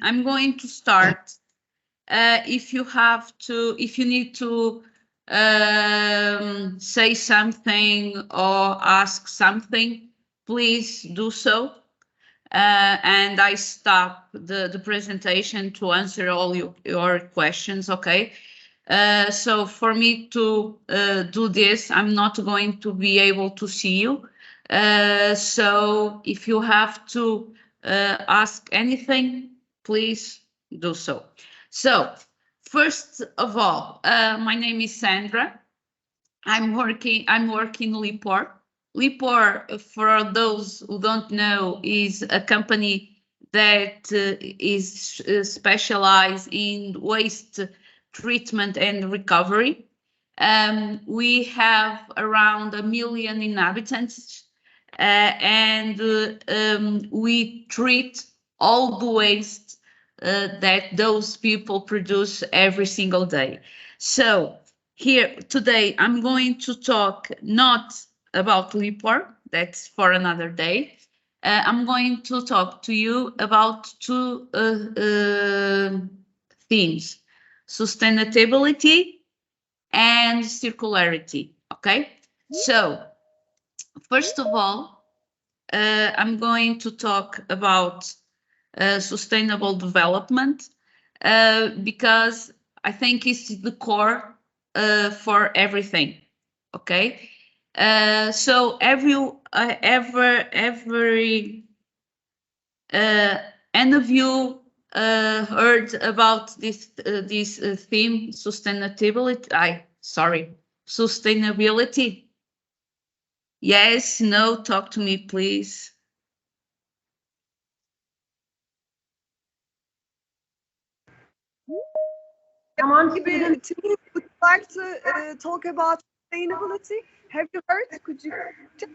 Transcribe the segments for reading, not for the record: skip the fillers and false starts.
I'm going to start. If you need to say something or ask something, please do so. And I stop the presentation to answer all your questions, okay? So for me to do this, I'm not going to be able to see you. So if you have to ask anything, please do so. So first of all, my name is Sandra. I'm working Lipor. Lipor, for those who don't know, is a company that is specialized in waste treatment and recovery. We have around 1 million inhabitants, and we treat all the waste that those people produce every single day. So here today, I'm going to talk not about Lipor, that's for another day. I'm going to talk to you about two themes: sustainability and circularity. Okay, so first of all, I'm going to talk about sustainable development because I think it's the core for everything. Okay, so any of you heard about this theme, sustainability? Sustainability. Yes, no, talk to me, please. Come on, students. Would you like to talk about sustainability? Have you heard? Could you just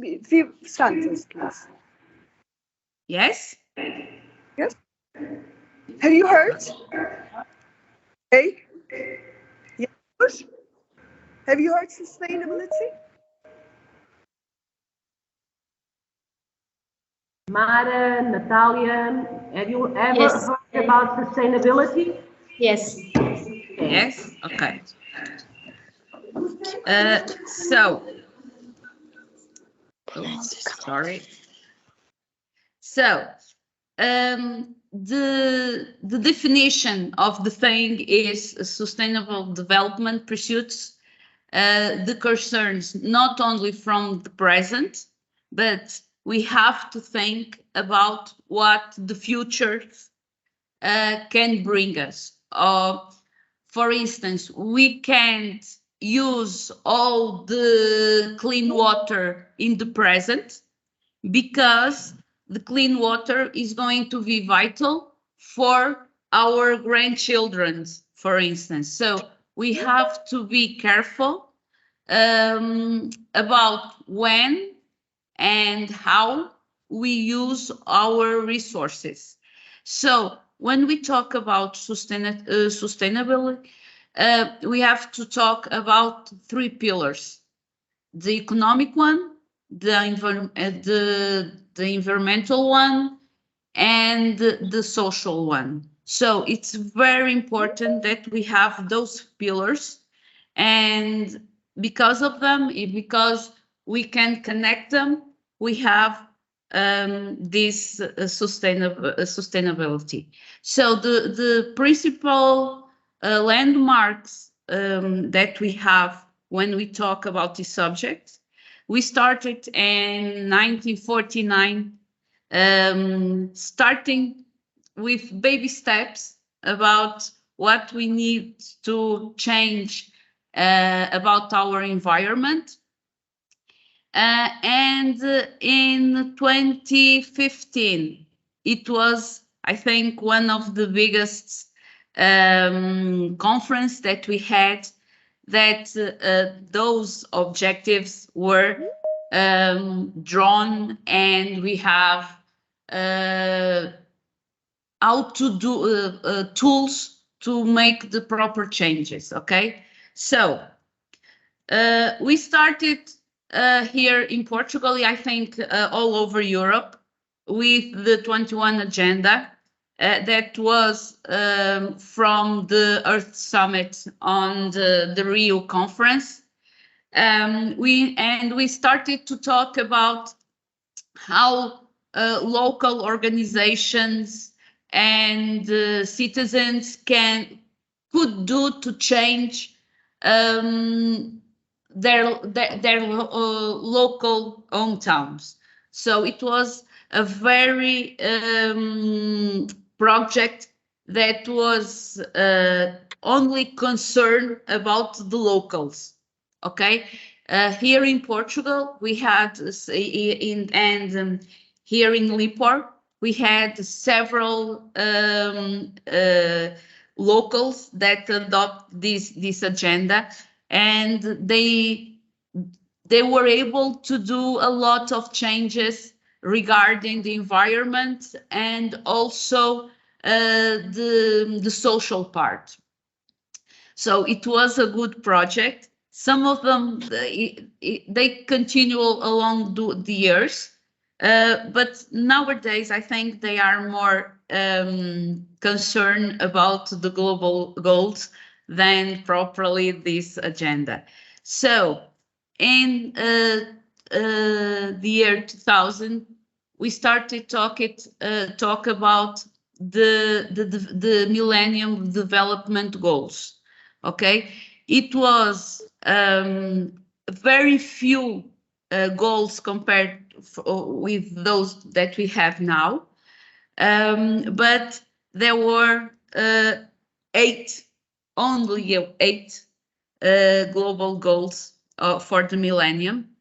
a few sentences, please? Yes. Yes. Have you heard? Hey. Yes. Have you heard sustainability? Mara, Natalia, have you ever heard about sustainability? Yes. Yes. Okay. So, sorry. So, the definition of the thing is sustainable development pursuits the concerns not only from the present, but we have to think about what the future can bring us. For instance, we can't use all the clean water in the present because the clean water is going to be vital for our grandchildren, for instance. So we have to be careful about when and how we use our resources. So when we talk about sustainability, we have to talk about three pillars: the economic one, the environmental one, and the social one. So it's very important that we have those pillars, and because of them, because we can connect them, we have this sustainability. So the principal landmarks that we have when we talk about this subject, we started in 1949, starting with baby steps about what we need to change about our environment. And in 2015, it was, I think, one of the biggest conference that we had, that those objectives were drawn, and we have how to do tools to make the proper changes. Okay, so we started here in Portugal, I think all over Europe, with the 21 agenda that was from the Earth Summit on the Rio conference. We started to talk about how local organizations and citizens could do to change their local hometowns. So it was a very project that was only concerned about the locals. Okay, here in Portugal we had here in Lipor we had several locals that adopt this agenda, and they were able to do a lot of changes regarding the environment and also the social part. So it was a good project. Some of them, they continue along the years, but nowadays I think they are more concerned about the global goals than properly this agenda. So in the year 2000, we started talk about the Millennium Development Goals. Okay, it was very few goals compared with those that we have now, but there were only eight global goals for the millennium.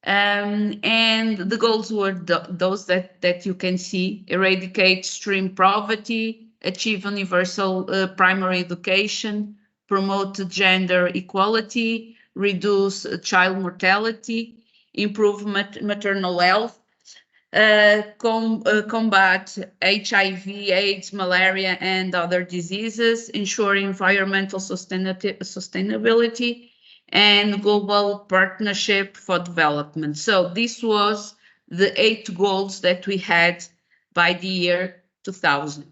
And the goals were those that you can see: eradicate extreme poverty, achieve universal primary education, promote gender equality, reduce child mortality, improve maternal health, combat HIV, AIDS, malaria, and other diseases, ensure environmental sustainability, and global partnership for development. So this was the 8 goals that we had by the year 2000.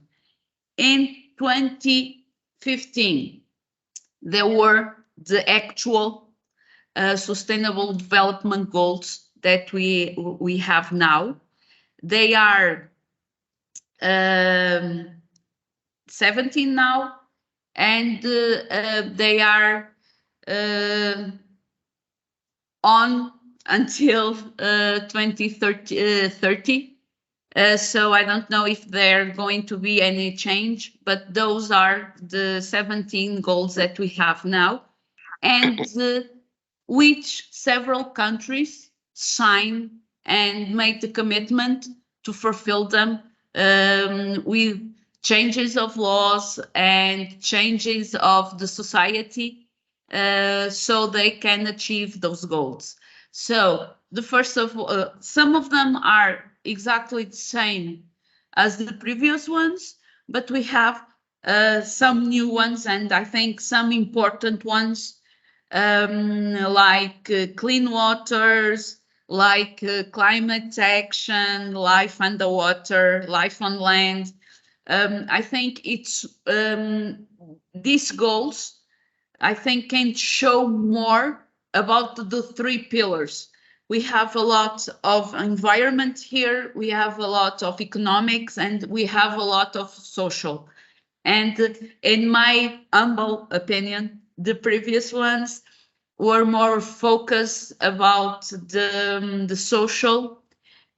In 2015, there were the actual sustainable development goals that we have now. They are 17 now, and they are on until 2030. So I don't know if there are going to be any change, but those are the 17 goals that we have now, and which several countries sign and make the commitment to fulfill them with changes of laws and changes of the society, so they can achieve those goals. So the first of some of them are exactly the same as the previous ones, but we have some new ones, and I think some important ones, like clean waters, like climate action, life underwater, life on land. I think it's these goals, I think, can show more about the 3 pillars. We have a lot of environment here, we have a lot of economics, and we have a lot of social. And in my humble opinion, the previous ones were more focused about the social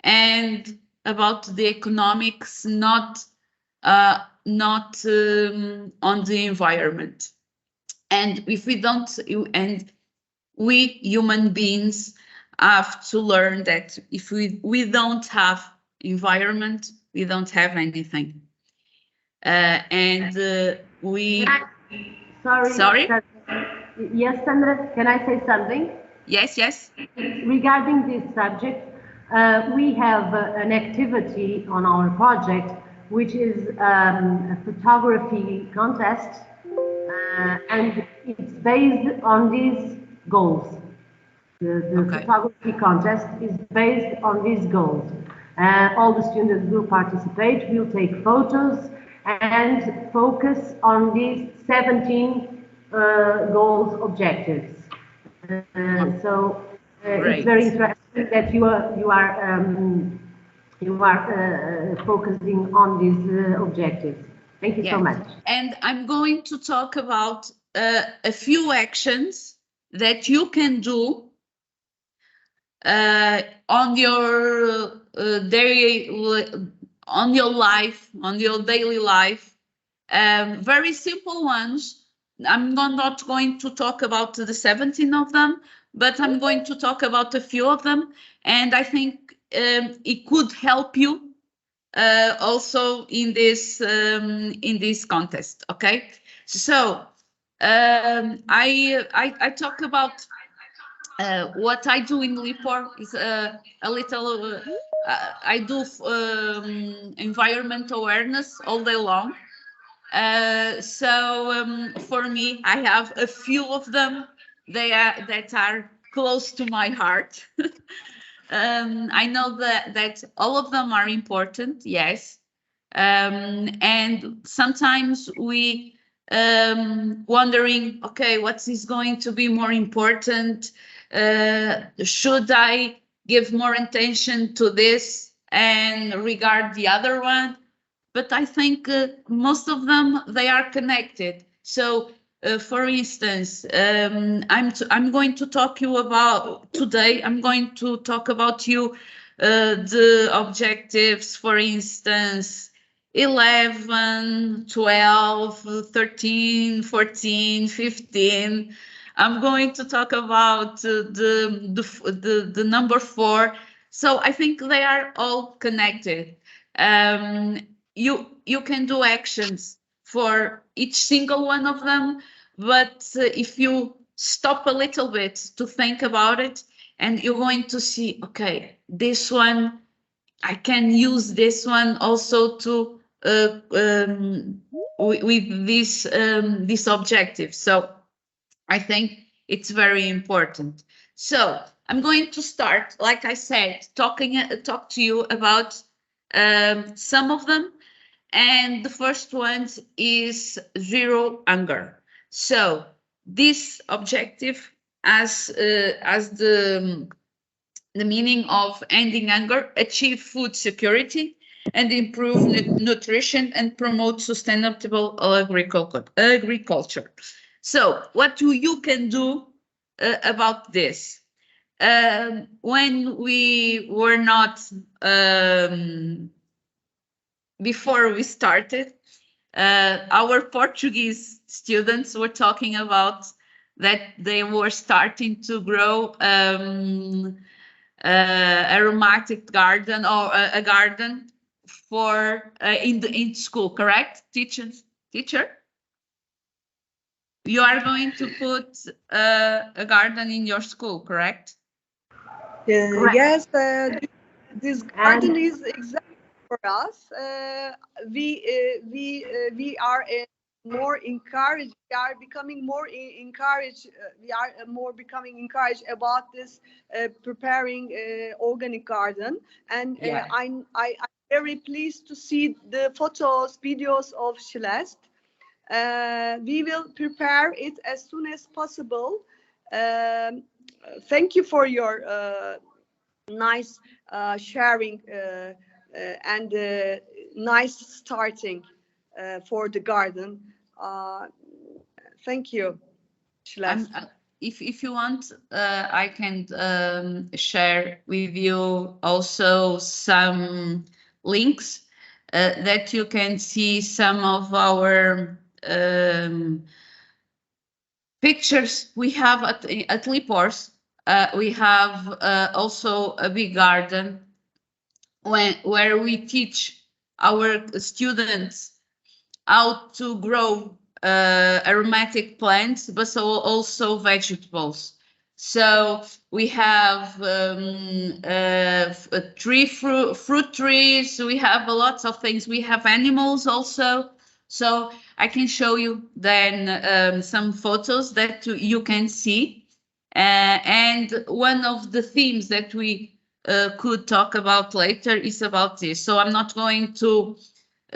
and about the economics, not on the environment. And if we don't, and we human beings have to learn that if we don't have environment, we don't have anything. Sorry? Yes, Sandra, can I say something? Yes. Regarding this subject, we have an activity on our project, which is a photography contest, and it's based on these goals. The photography contest is based on these goals. All the students will participate, will take photos, and focus on these 17 goals objectives. So it's very interesting that you are focusing on these objectives. Thank you so much. And I'm going to talk about a few actions that you can do on your daily life. Very simple ones. I'm not going to talk about the 17 of them, but I'm going to talk about a few of them, and I think it could help you also in this contest. Okay, so I talk about what I do in Lipor is a little. I do environmental awareness all day long. So for me, I have a few of them. That are close to my heart. I know that all of them are important, yes. And sometimes we wondering, okay, what is going to be more important? Should I give more attention to this and regard the other one? But I think most of them, they are connected. So for instance, I'm going to talk you about today. I'm going to talk about you the objectives, for instance, 11, 12, 13, 14, 15. I'm going to talk about the number 4. So I think they are all connected. You can do actions for each single one of them, but if you stop a little bit to think about it, and you're going to see, okay, this one, I can use this one also to with this objective. So I think it's very important. So I'm going to start, like I said, talk to you about some of them. And the first one is zero hunger. So this objective as the meaning of ending hunger, achieve food security, and improve nutrition and promote sustainable agriculture. So what you can do about this? When we were not before we started, our Portuguese students were talking about that they were starting to grow aromatic garden or a garden for in school, correct? Teacher, you are going to put a garden in your school, correct? Yes, this garden is exactly for us. We are more encouraged. We are becoming more encouraged. We are more becoming encouraged about this preparing organic garden. And I'm very pleased to see the photos, videos of Celeste. We will prepare it as soon as possible. Thank you for your nice sharing and nice starting for the garden. Thank you, Celeste. If you want, I can share with you also some links that you can see some of our pictures we have at Lipors. We have also a big garden where we teach our students how to grow aromatic plants, but also vegetables. So we have fruit trees. We have lots of things. We have animals also. So I can show you then some photos that you can see. And one of the themes that we could talk about later is about this. So I'm not going to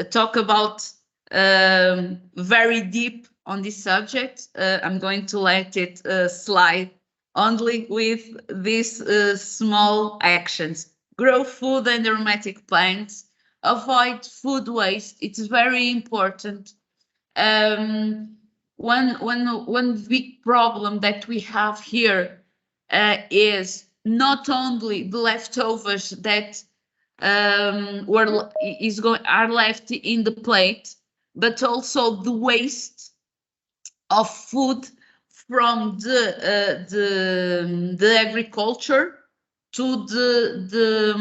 talk about very deep on this subject. I'm going to let it slide only with these small actions. Grow food and aromatic plants. Avoid food waste. It's very important. One big problem that we have here is not only the leftovers that are left in the plate, but also the waste of food from the agriculture to the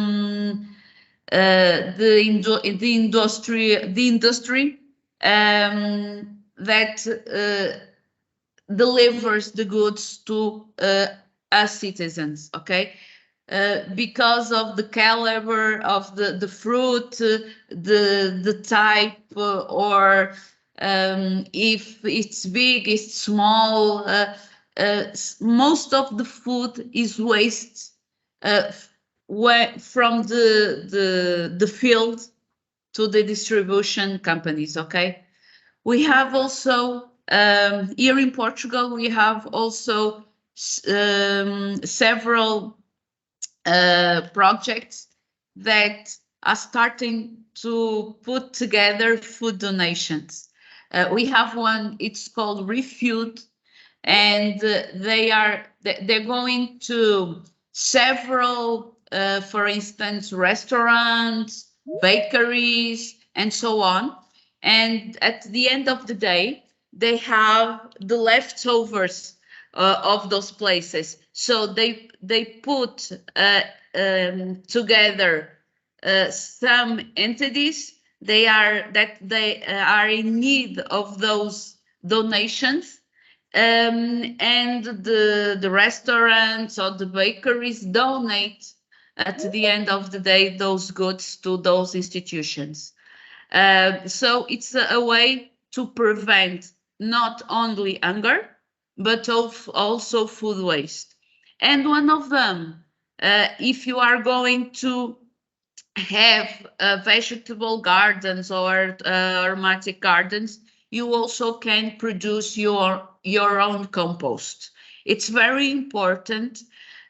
industry that delivers the goods to us citizens. Okay. Because of the caliber of the fruit, the type, or if it's big, it's small. Most of the food is waste from the field to the distribution companies. Okay, we have also here in Portugal, we have also several projects that are starting to put together food donations. We have one, it's called Refood, and they're going to several, for instance, restaurants, bakeries, and so on. And at the end of the day, they have the leftovers of those places. So they put together some entities. They are in need of those donations, and the restaurants or the bakeries donate at the end of the day those goods to those institutions. So it's a way to prevent not only hunger, but also food waste. And one of them, if you are going to have vegetable gardens or aromatic gardens, you also can produce your own compost. It's very important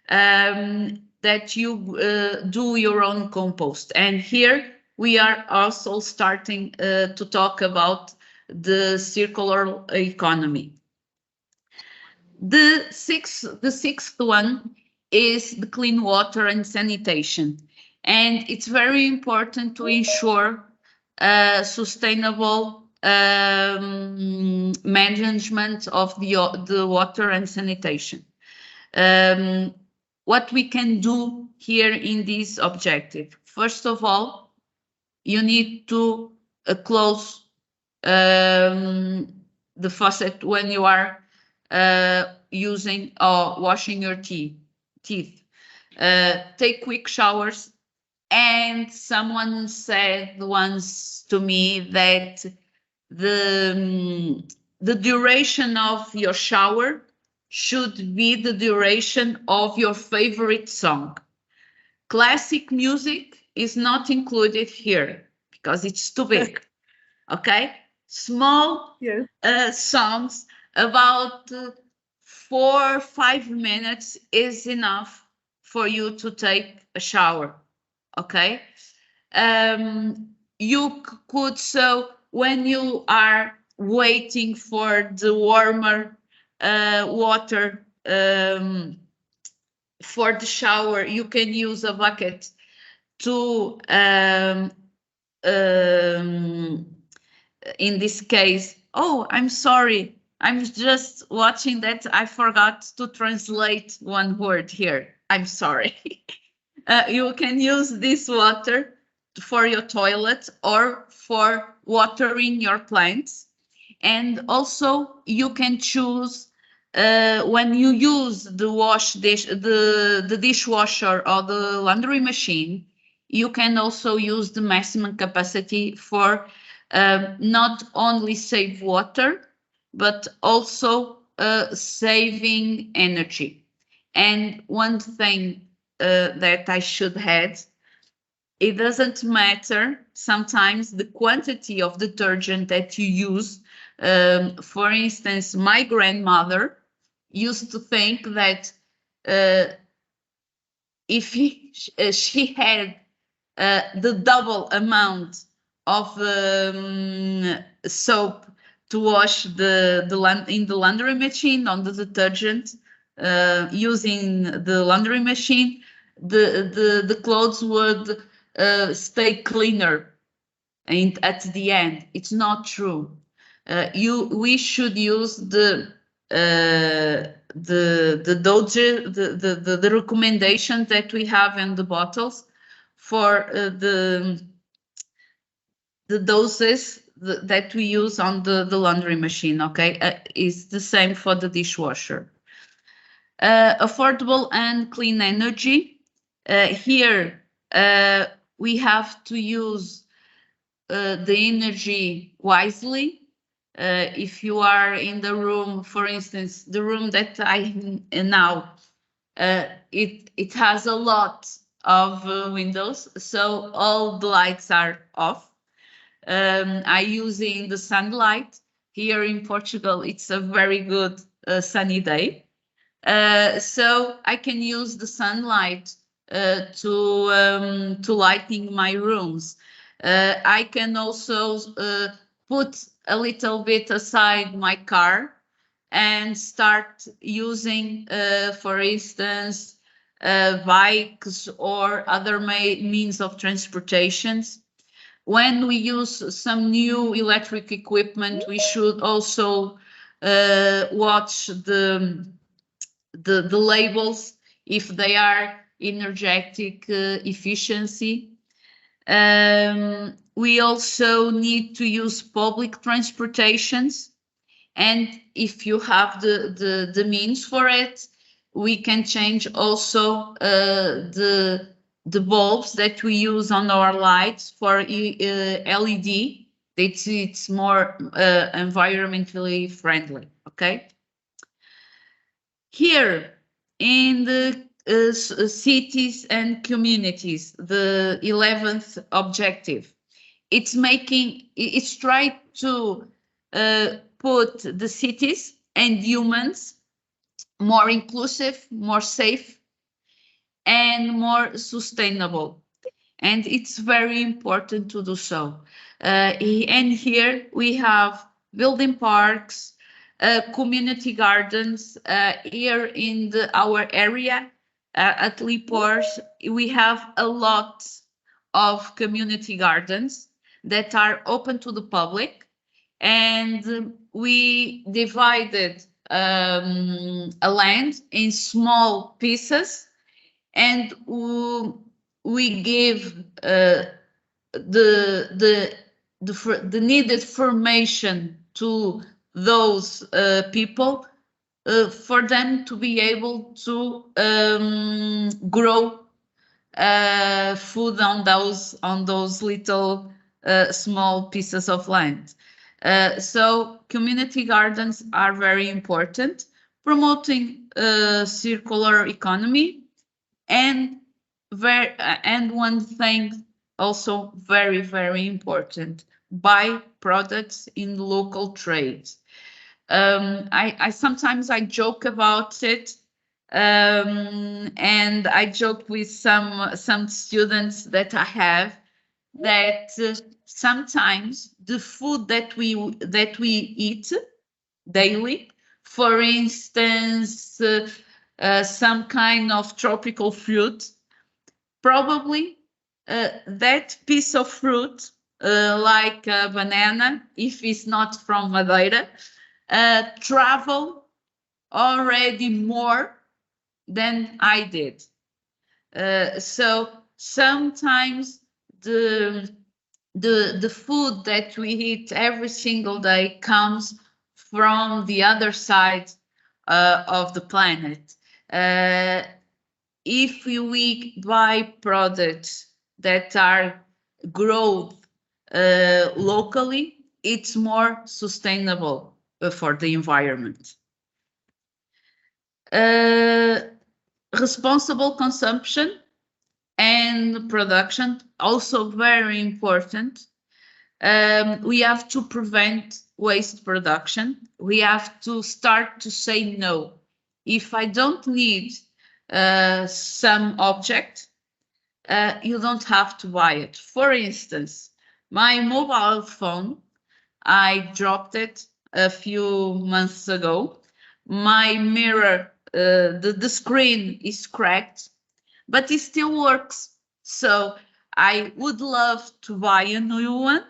that you do your own compost. And here we are also starting to talk about the circular economy. The sixth one is the clean water and sanitation. And it's very important to ensure sustainable management of the water and sanitation. What we can do here in this objective, first of all, you need to close the faucet when you are using or washing your teeth. Take quick showers. And someone said once to me that the duration of your shower should be the duration of your favorite song. Classic music is not included here because it's too big. Okay, small songs about 4 or 5 minutes is enough for you to take a shower. Okay, you could, so when you are waiting for the warmer water for the shower, you can use a bucket to in this case, oh, I'm sorry, I'm just watching that I forgot to translate one word here. I'm sorry. You can use this water for your toilet or for watering your plants. And also you can choose when you use the dishwasher or the laundry machine, you can also use the maximum capacity for not only save water, but also saving energy. And one thing that I should add it doesn't matter sometimes the quantity of detergent that you use. For instance, my grandmother used to think that if she had the double amount of soap to wash in the laundry machine on the detergent, using the laundry machine, the clothes would stay cleaner and at the end. It's not true. We should use the dosage, the recommendations that we have in the bottles for the doses that we use on the laundry machine. Okay, it's the same for the dishwasher. Affordable and clean energy. Here we have to use the energy wisely. If you are in the room, for instance, the room that I am now, it has a lot of windows, so all the lights are off. I using the sunlight. Here in Portugal, it's a very good sunny day. So I can use the sunlight to lighting my rooms. I can also put a little bit aside my car and start using, for instance, bikes or other means of transportations. When we use some new electric equipment, we should also watch the labels if they are energetic efficiency. We also need to use public transportations, and if you have the means for it, we can change also the bulbs that we use on our lights for LED. It's more environmentally friendly. Okay. Here in the cities and communities, the 11th objective, it's trying to put the cities and humans more inclusive, more safe, and more sustainable. And it's very important to do so. And here we have building parks, community gardens. Here in our area at Lipor, we have a lot of community gardens that are open to the public, and we divided a land in small pieces, and we give the needed formation to those people for them to be able to grow food on those little small pieces of land. So community gardens are very important, promoting circular economy, and one thing also very, very important: buy products in local trades. I sometimes joke about it, and I joke with some students that I have that sometimes the food that we eat daily, for instance, some kind of tropical fruit, probably that piece of fruit, like a banana, if it's not from Madeira, travel already more than I did. So sometimes the food that we eat every single day comes from the other side of the planet. If we buy products that are grown locally, it's more sustainable for the environment. Responsible consumption and and production, also very important. We have to prevent waste production. We have to start to say no. If I don't need some object, you don't have to buy it. For instance, my mobile phone, I dropped it a few months ago. My mirror, the screen is cracked, but it still works. So I would love to buy a new one,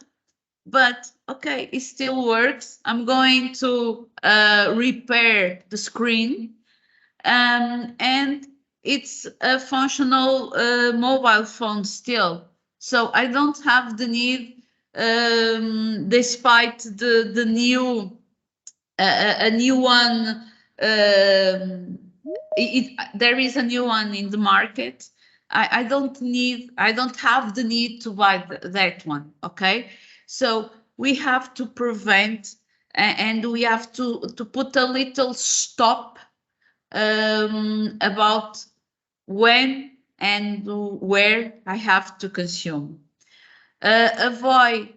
but okay, it still works. I'm going to repair the screen, and it's a functional mobile phone still. So I don't have the need, despite the new a new one. There is a new one in the market. I don't have the need to buy that one. Okay, so we have to prevent, and we have to put a little stop about when and where I have to consume. Avoid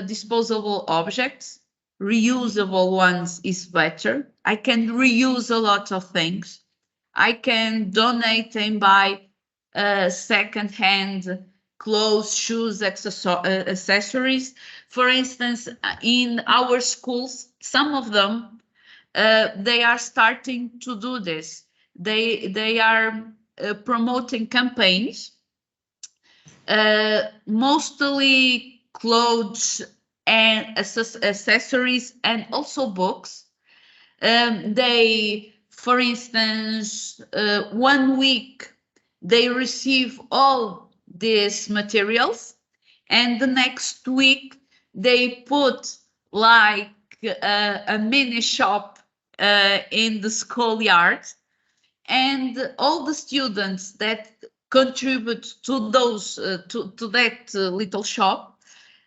disposable objects. Reusable ones is better. I can reuse a lot of things. I can donate and buy second-hand clothes, shoes, accessories. For instance, in our schools, some of them, they are starting to do this. They are promoting campaigns, mostly clothes and accessories, and also books. They, for instance, 1 week, they receive all these materials, and the next week they put like a mini shop in the schoolyard, and all the students that contribute to those to that little shop,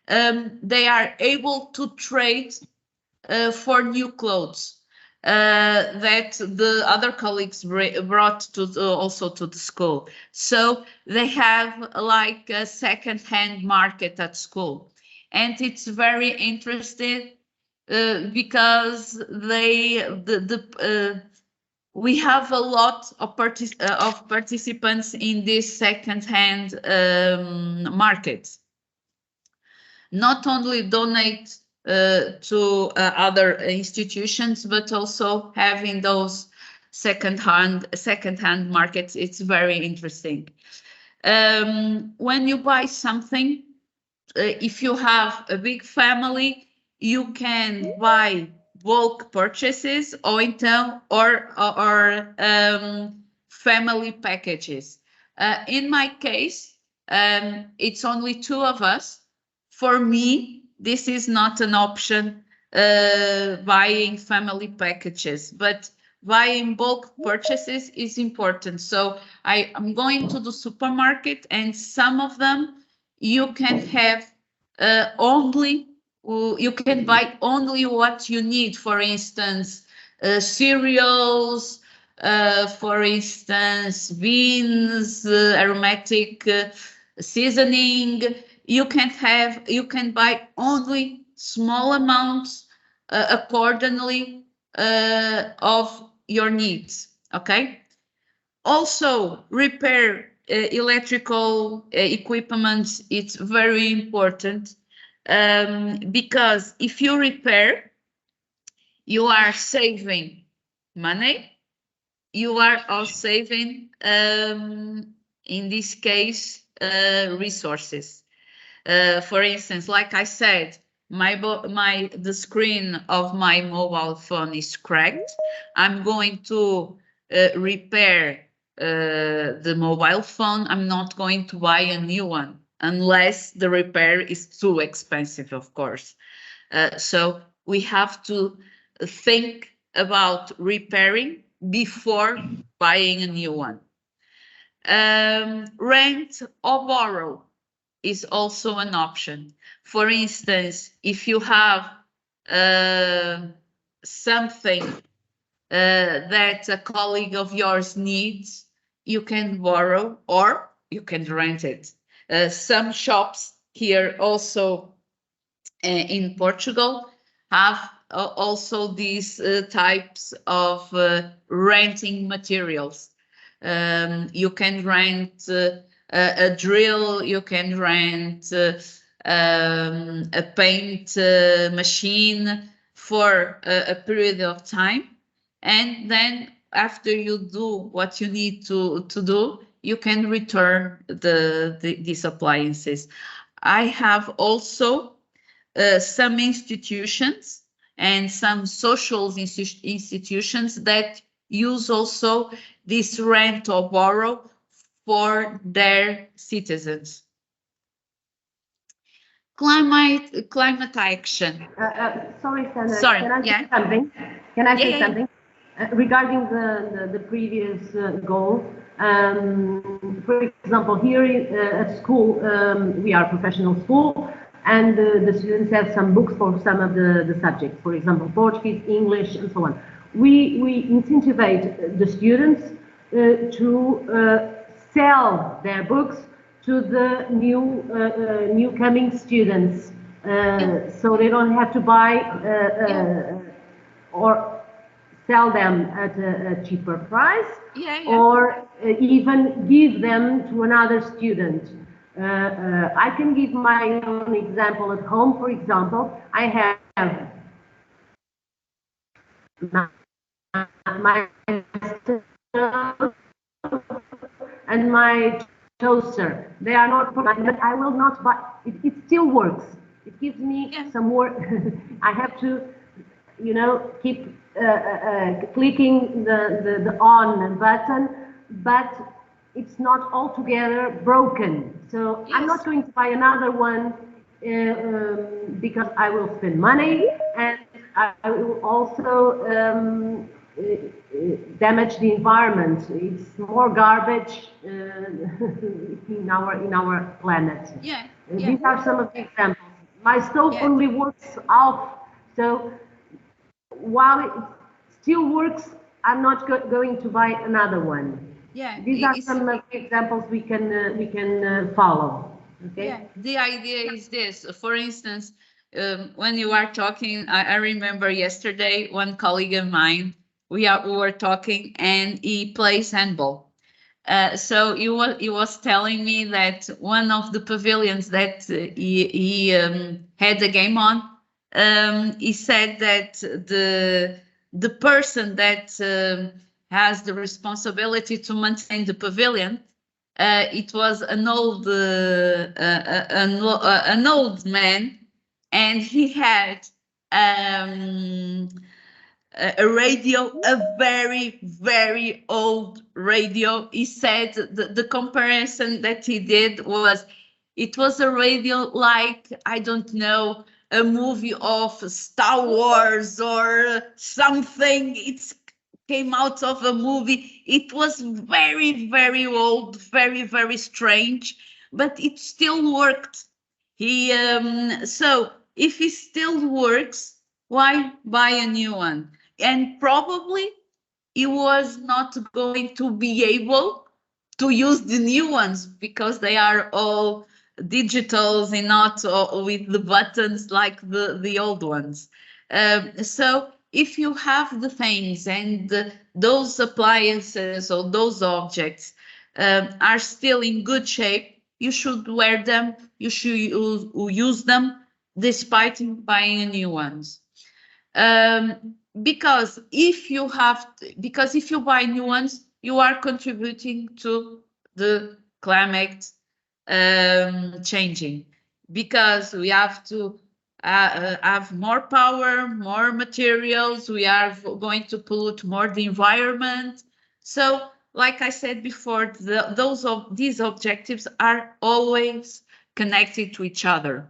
they are able to trade for new clothes that the other colleagues brought to also to the school. So they have like a second-hand market at school, and it's very interesting because we have a lot of participants in this second-hand market. Not only donate to other institutions, but also having those second-hand markets. It's very interesting. When you buy something, if you have a big family, you can buy bulk purchases or family packages. In my case, it's only 2 of us. For me, this is not an option, buying family packages, but buying bulk purchases is important. So I'm going to the supermarket, and some of them you can have you can buy only what you need. For instance, cereals, for instance, beans, aromatic seasoning. You can buy only small amounts accordingly of your needs. Okay. Also, repair electrical equipment. It's very important, because if you repair, you are saving money. You are also saving, in this case, resources. For instance, like I said, the screen of my mobile phone is cracked. I'm going to repair the mobile phone. I'm not going to buy a new one unless the repair is too expensive, of course. So we have to think about repairing before buying a new one. Rent or borrow is also an option. For instance, if you have something that a colleague of yours needs, you can borrow, or you can rent it. Some shops here also in Portugal have also these types of renting materials. You can rent a drill, you can rent a paint machine for a period of time, and then after you do what you need to do, you can return these appliances. I have also some institutions and some social institutions that use also this rent or borrow for their citizens. Climate action. Sorry, Sandra. Sorry, Can I yeah. say something? Can I say Yeah. something? Regarding the previous goal, for example, here at school, we are a professional school, and the students have some books for some of the subjects, for example, Portuguese, English, and so on. We incentivize the students to sell their books to the new coming students, so they don't have to buy or sell them at a cheaper price, or even give them to another student. I can give my own example at home. For example, I have my and my toaster. They are not, but I will not buy. It still works. It gives me some more. I have to, keep clicking the on button, but it's not altogether broken. So I'm not going to buy another one because I will spend money, and I will also damage the environment. It's more garbage in our planet. These are some of the examples. My stove only works off, so while it still works, I'm not going to buy another one. These are some of the examples we can follow. Okay. The idea is this. For instance, when you are talking, I remember yesterday one colleague of mine. We were talking, and he plays handball. So he was telling me that one of the pavilions that he had a game on, he said that the person that has the responsibility to maintain the pavilion, it was an old man, and he had a radio, a very, very old radio. He said the comparison that he did was, it was a radio like, I don't know, a movie of Star Wars or something. It came out of a movie. It was very, very old, very, very strange, but it still worked. So if it still works, why buy a new one? And probably he was not going to be able to use the new ones because they are all digitals and not with the buttons like the old ones. So if you have the things and those appliances or those objects are still in good shape, you should wear them, you should use them despite buying new ones. Because if you buy new ones, you are contributing to the climate changing, because we have to have more power, more materials. We are going to pollute more the environment. So, like I said before, these objectives are always connected to each other.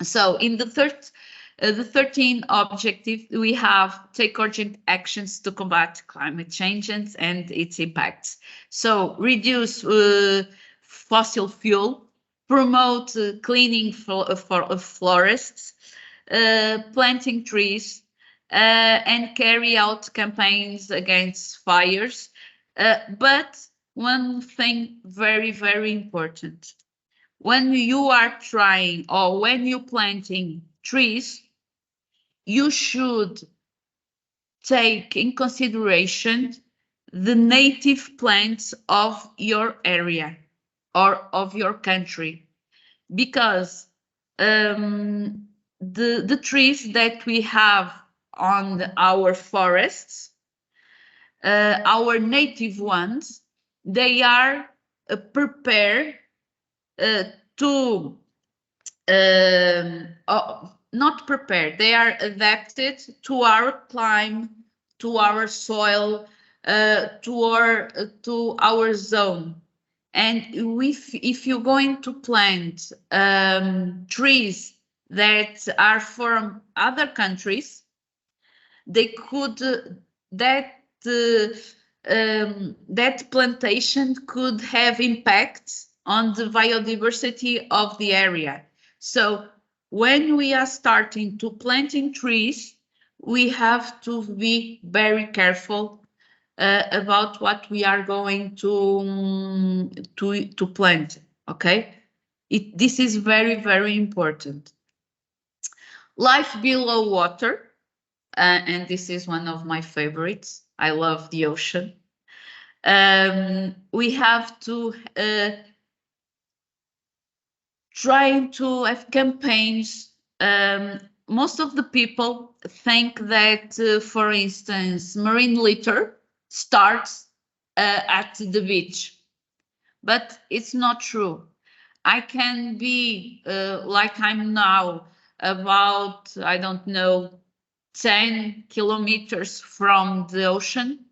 So, in the 13th objective, we have take urgent actions to combat climate change and its impacts. So reduce fossil fuel, promote cleaning for forests, planting trees, and carry out campaigns against fires. But one thing very, very important. When you are trying or when you're planting trees, you should take in consideration the native plants of your area or of your country, because the trees that we have on our forests, our native ones, they are prepared to not prepared, they are adapted to our climate, to our soil, to our zone. And if you're going to plant trees that are from other countries, they could that plantation could have impacts on the biodiversity of the area. So when we are starting to planting trees, we have to be very careful about what we are going to plant. Okay, this is very, very important. Life below water, and this is one of my favorites. I love the ocean. We have to try to have campaigns. Most of the people think that, for instance, marine litter starts at the beach, but it's not true. I can be like I'm now, about, I don't know, 10 kilometers from the ocean,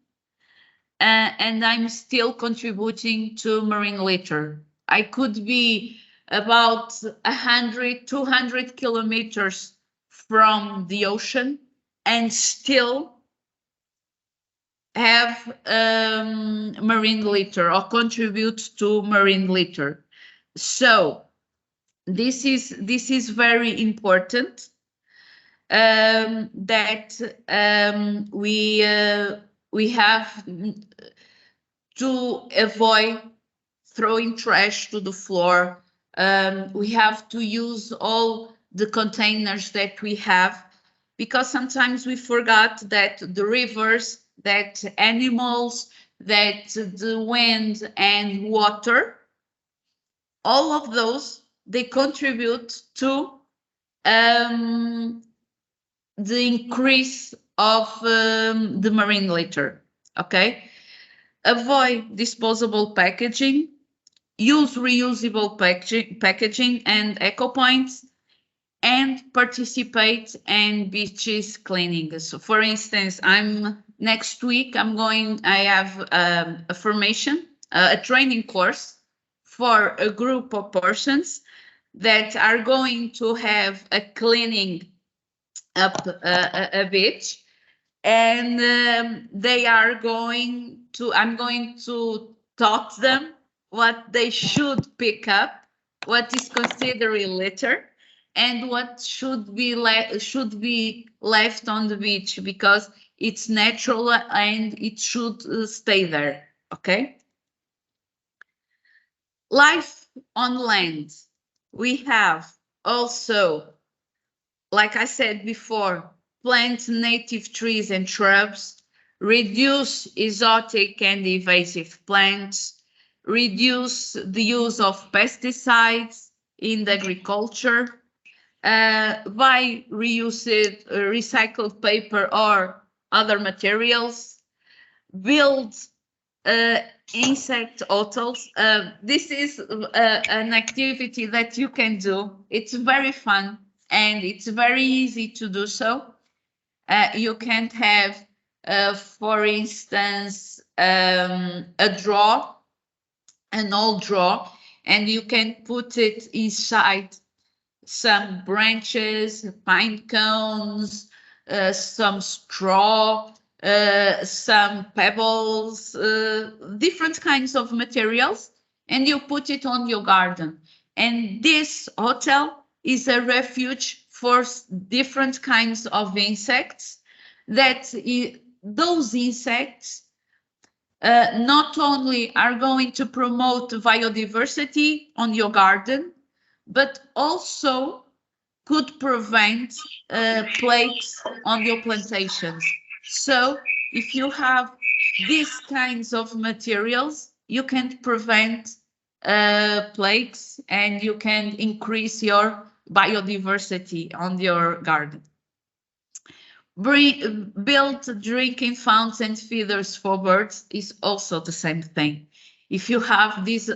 and I'm still contributing to marine litter. I could be about 100, 200 kilometers from the ocean and still have marine litter or contribute to marine litter. So this is very important, that we have to avoid throwing trash to the floor. We have to use all the containers that we have, because sometimes we forgot that the rivers, that animals, that the wind and water, all of those, they contribute to the increase of the marine litter. Okay, avoid disposable packaging, use reusable packaging and eco points, and participate in beaches cleaning. So for instance, next week I have a formation, a training course for a group of persons that are going to have a cleaning up a beach, and I'm going to taught them what they should pick up, what is considered litter, and what should be left on the beach, because it's natural and it should stay there. Okay. Life on land. We have also, like I said before, plant native trees and shrubs, reduce exotic and invasive plants, reduce the use of pesticides in the agriculture, buy reused recycled paper or other materials, build insect hotels. This is an activity that you can do. It's very fun and it's very easy to do so. You can have, for instance, an old draw, and you can put it inside some branches, pine cones, some straw, some pebbles, different kinds of materials, and you put it on your garden. And this hotel is a refuge for different kinds of insects, that those insects not only are going to promote biodiversity on your garden, but also could prevent plagues on your plantations. So if you have these kinds of materials, you can prevent plagues and you can increase your biodiversity on your garden. Build drinking fountains and feeders for birds is also the same thing. If you have these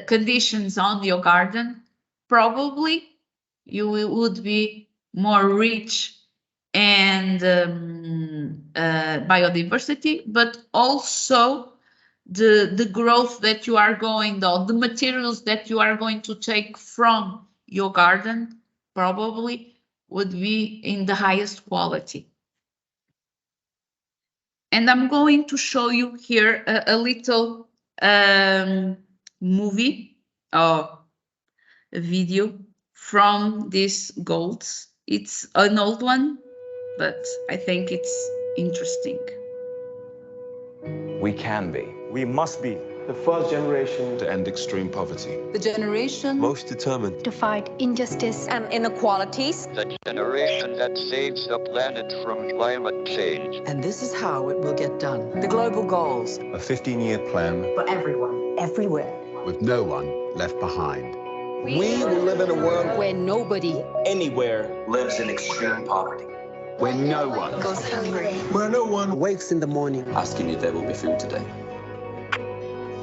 conditions on your garden, probably you would be more rich and biodiversity, but also the growth that you are going, or the materials that you are going to take from your garden probably would be in the highest quality. And I'm going to show you here a little movie or a video from these goals. It's an old one, but I think it's interesting. We can be. We must be the first generation to end extreme poverty. The generation Most determined to fight injustice and inequalities. The generation that saves the planet from climate change. And this is how it will get done. The global goals. A 15-year plan For everyone, everywhere. with no one left behind. We will live in a world Where nobody anywhere lives in extreme poverty. Where no one goes hungry. where no one Wakes in the morning Asking if there will be food today.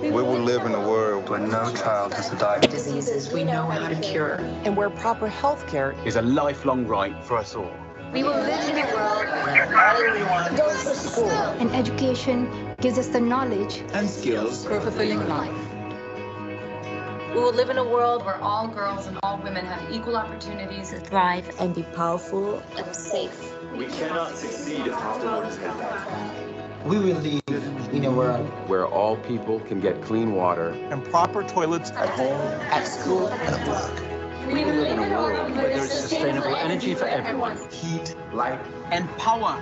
We will live in a world where no child has to die. Diseases we know how to cure. And where proper health care is a lifelong right for us all. We will live in a world where everyone goes to school. And education gives us the knowledge and skills for a fulfilling life. We will live in a world where all girls and all women have equal opportunities to thrive and be powerful and safe. We cannot succeed if afterwards is bad. We will live in a world Where all people can get clean water And proper toilets at home, at school, and at work. We will live in a world where there's sustainable energy for everyone. heat, light, and power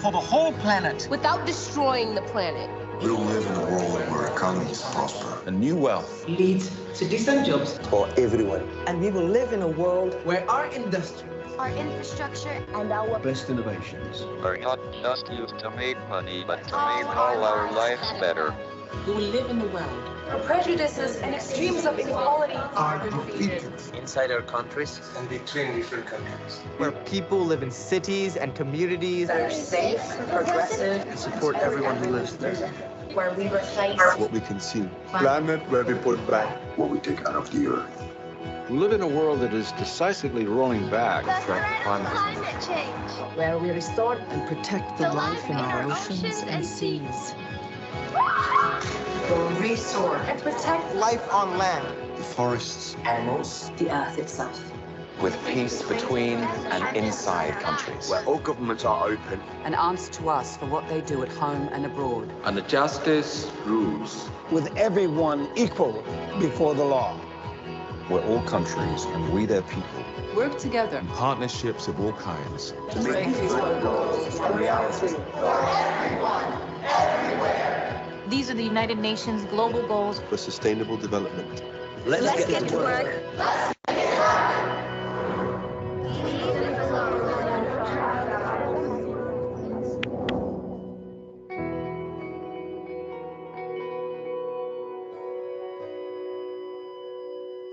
for the whole planet. without destroying the planet. We will live in a world where economies prosper. and new wealth. Leads to decent jobs For everyone. and we will live in a world where our industry, Our infrastructure and our Best innovations. Are not just used to make money, but to make all our lives better. We will live in a world where prejudices and extremes of inequality Are defeated. Inside our countries And between different countries. where people live in cities and communities that are safe, progressive, and support everyone who lives there. where we replace What we consume. Planet where we put back. What we take out of the earth. We live in a world that is decisively rolling back the threat to climate change. where we restore and protect the life in our oceans and seas. We'll restore And protect life on land, The forests. Animals. the earth itself. With peace between and inside countries. Where all governments are open. And answer to us for what they do at home and abroad. And the justice rules. with everyone equal before the law. Where all countries and we their people. Work together. Partnerships of all kinds. To make these goals a reality. These are the United Nations global goals. For sustainable development. Let's get to work.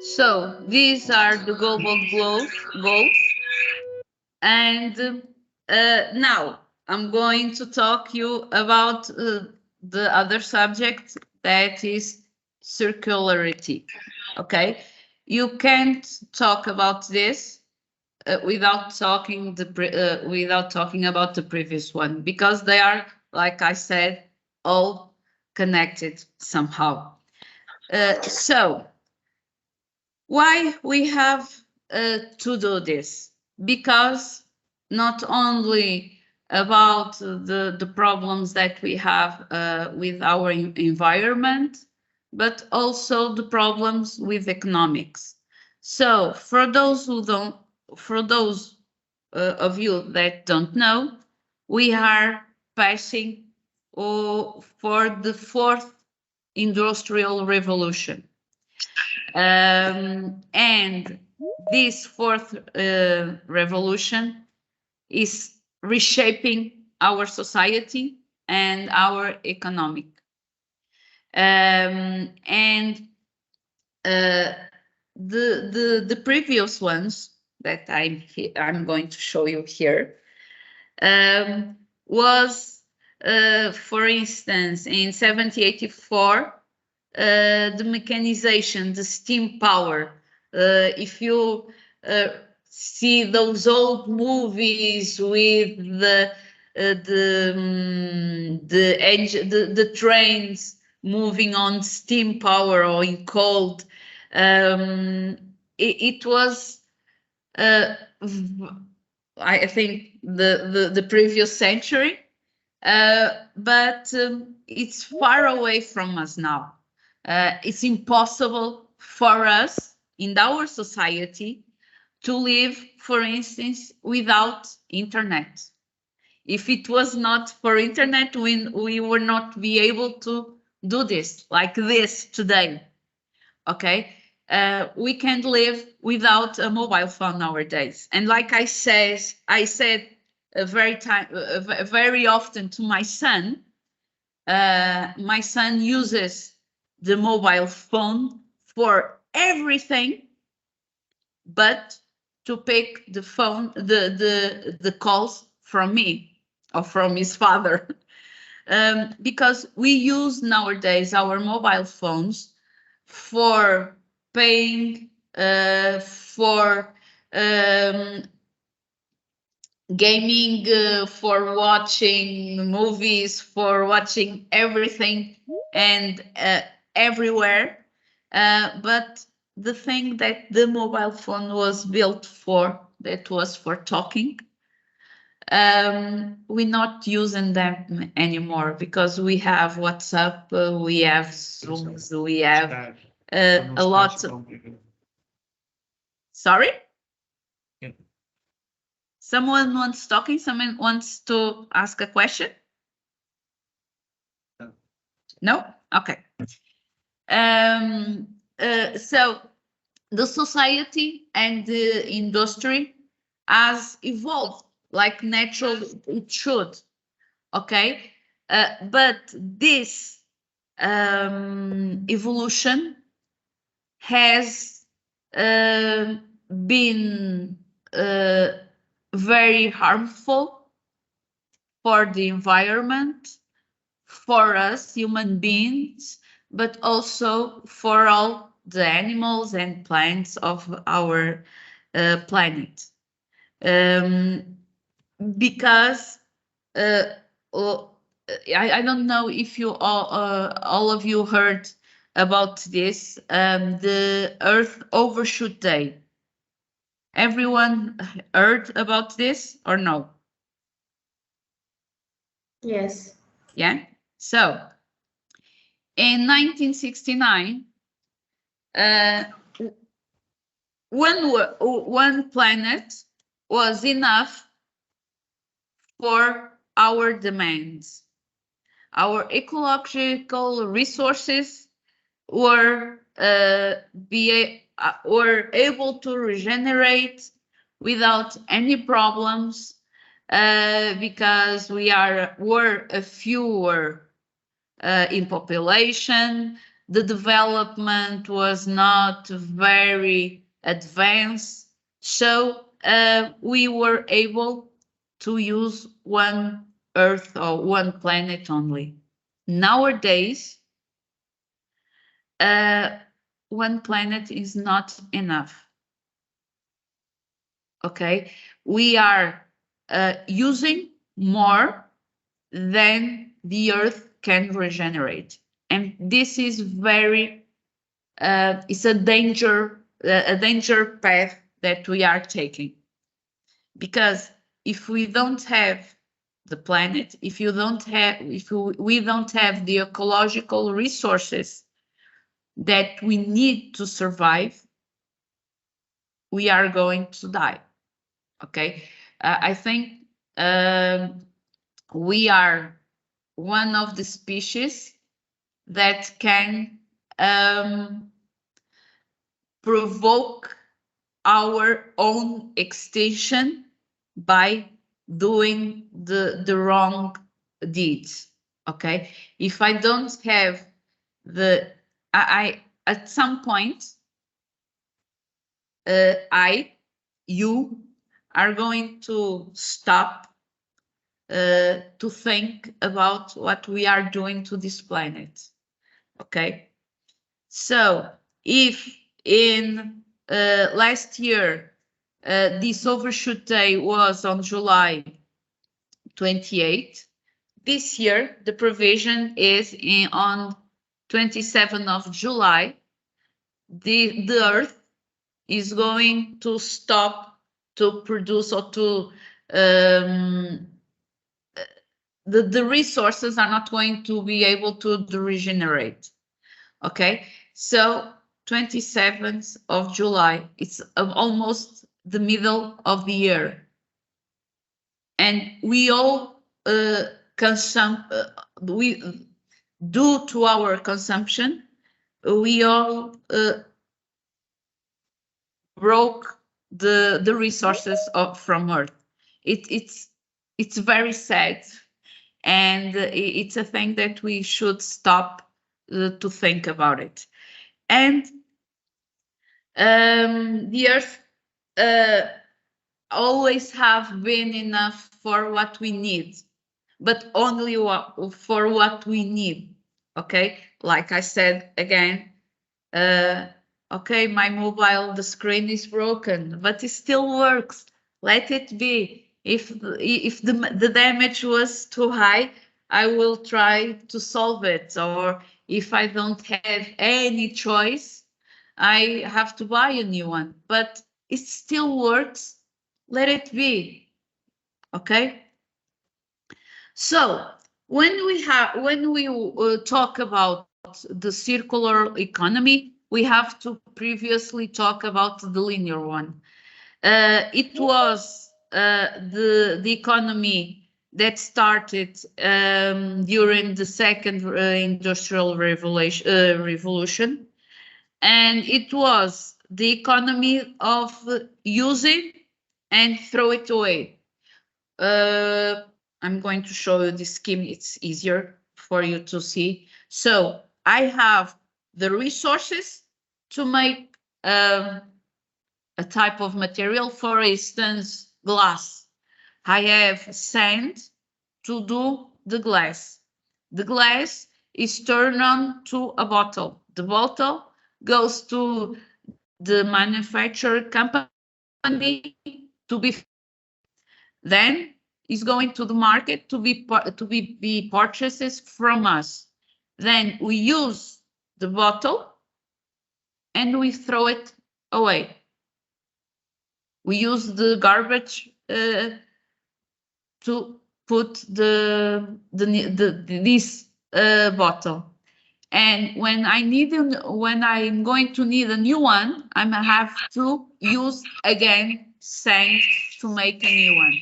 So these are the global goals. And now I'm going to talk you about the other subject, that is circularity. Okay, you can't talk about this without talking about the previous one, because they are, like I said, all connected somehow. So why we have to do this? Because not only about the problems that we have with our environment, but also the problems with economics. So for those of you that don't know, we are passing for the fourth industrial revolution. And this fourth revolution is reshaping our society and our economic. And the previous ones that I'm going to show you here was, for instance, in 1784, the mechanization, the steam power. If you see those old movies with the trains moving on steam power or in cold, it was I think the previous century, but it's far away from us now. It's impossible for us in our society to live, for instance, without internet. If it was not for internet, we would not be able to do this like this today. Okay, we can't live without a mobile phone nowadays. And like I said very often to my son. My son uses the mobile phone for everything, but to pick the phone, the calls from me or from his father, because we use nowadays our mobile phones for paying, for gaming, for watching movies, for watching everything and everywhere. But the thing that the mobile phone was built for, that was for talking, we're not using them anymore because we have WhatsApp, we have Zooms, we have a lot of... Sorry? Someone wants talking? Someone wants to ask a question? No? Okay. So the society and the industry has evolved like natural it should. Okay. But this evolution has been very harmful for the environment, for us human beings, but also for all the animals and plants of our planet. Because I don't know if you all of you heard about this, the Earth Overshoot Day. Everyone heard about this or no? Yes. Yeah. So in 1969, one planet was enough for our demands. Our ecological resources were able to regenerate without any problems, because we were a fewer in population. The development was not very advanced, so we were able to use one Earth or one planet only. Nowadays, one planet is not enough. Okay, we are using more than the Earth can regenerate, and this is very it's a danger path that we are taking, because if we don't have the planet, if we don't have the ecological resources that we need to survive, we are going to die. Okay, I think we are one of the species that can provoke our own extinction by doing the wrong deeds. Okay, if I don't have I at some point you are going to stop to think about what we are doing to this planet. Okay, so if in last year this overshoot day was on July 28th, this year the provision is on 27th of July. The Earth is going to stop to produce, or to the resources are not going to be able to regenerate. Okay, so 27th of July, it's almost the middle of the year, and we all we due to our consumption, we all broke the resources from Earth. It's very sad, and it's a thing that we should stop to think about it. And the Earth always have been enough for what we need, but only for what we need. Okay, like I said again, okay, my mobile, the screen is broken, but it still works. Let it be. If the damage was too high, I will try to solve it. Or if I don't have any choice, I have to buy a new one. But it still works. Let it be. Okay. So when we talk about the circular economy, we have to previously talk about the linear one. It was the economy that started during the second industrial revolution, and it was the economy of use it and throw it away. I'm going to show you this scheme. It's easier for you to see. So I have the resources to make a type of material, for instance, glass. I have sand to do the glass. The glass is turned on to a bottle. The bottle goes to the manufacturer company to be, then is going to the market to be purchased from us. Then we use the bottle and we throw it away. We use the garbage to put this bottle. And when I'm going to need a new one, I have to use again sand to make a new one.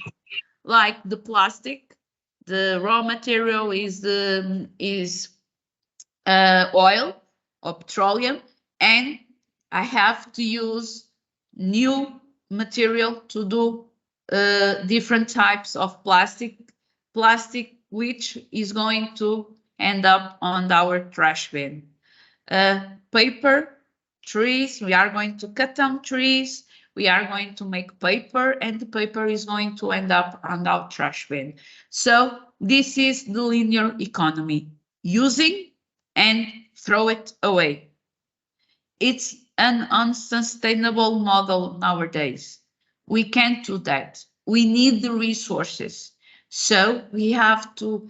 Like the plastic, the raw material is oil or petroleum, and I have to use new material to do different types of plastic which is going to end up on our trash bin. Paper, trees, we are going to cut down trees, we are going to make paper, and the paper is going to end up on our trash bin. So this is the linear economy, using and throw it away. It's an unsustainable model nowadays. We can't do that. We need the resources. So we have to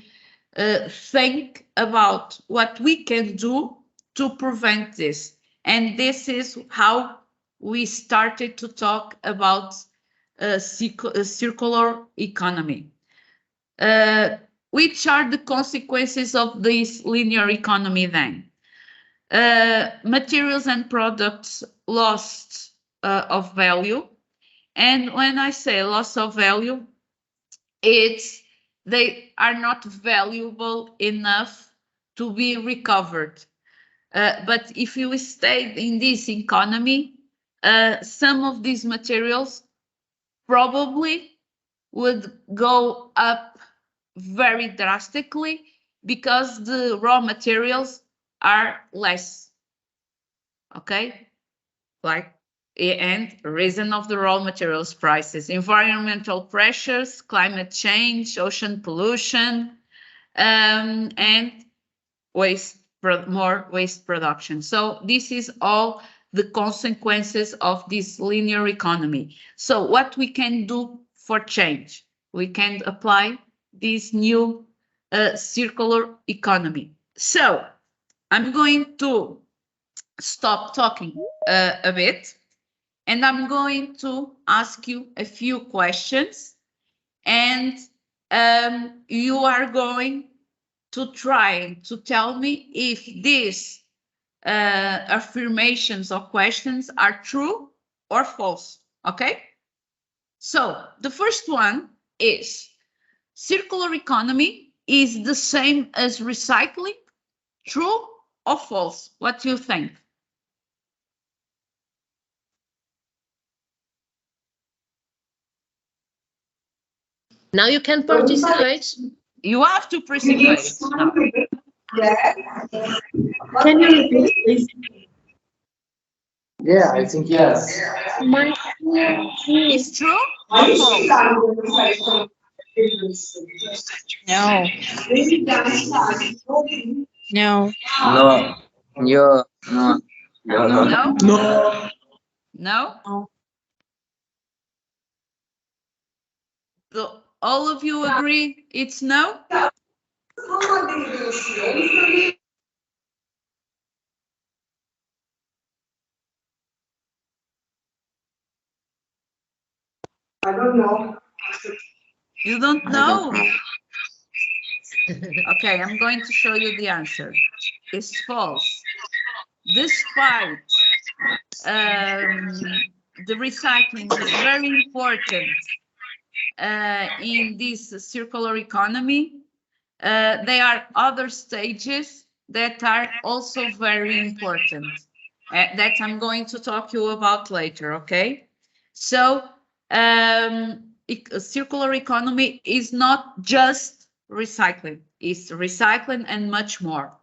think about what we can do to prevent this. And this is how we started to talk about a circular economy. Which are the consequences of this linear economy then? Materials and products lost of value. And when I say loss of value, it's they are not valuable enough to be recovered. But if you stay in this economy, some of these materials probably would go up very drastically because the raw materials are less. Okay, like, and reason of the raw materials prices, environmental pressures, climate change, ocean pollution, and more waste production. So this is all the consequences of this linear economy. So what we can do for change? We can apply this new circular economy. So I'm going to stop talking a bit, and I'm going to ask you a few questions, and you are going to try to tell me if these affirmations or questions are true or false, okay? So the first one is, circular economy is the same as recycling, true or false? What do you think? Now you can participate. You have to participate now. Can you repeat, please? Yeah, I think yes. It's true or false? No. No. No. Yo. No. No? No. No? So all of you agree it's no? I don't know. You don't know? Okay, I'm going to show you the answer. It's false. Despite the recycling is very important in this circular economy, there are other stages that are also very important that I'm going to talk to you about later, okay? So circular economy is not just recycling, it's recycling and much more.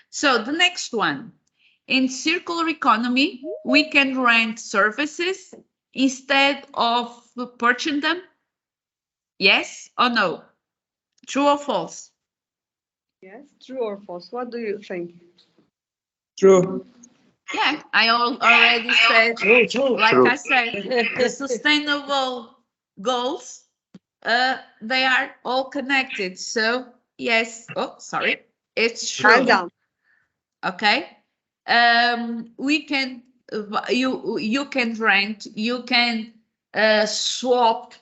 So the next one, in circular economy, we can rent services instead of purchasing them. Yes or no? True or false? Yes, true or false? What do you think? True. Yeah, I already said, True. like True. I said, the sustainable goals, they are all connected. So yes, oh, sorry, it's true. Well done. Okay, we can, you can rent, you can swap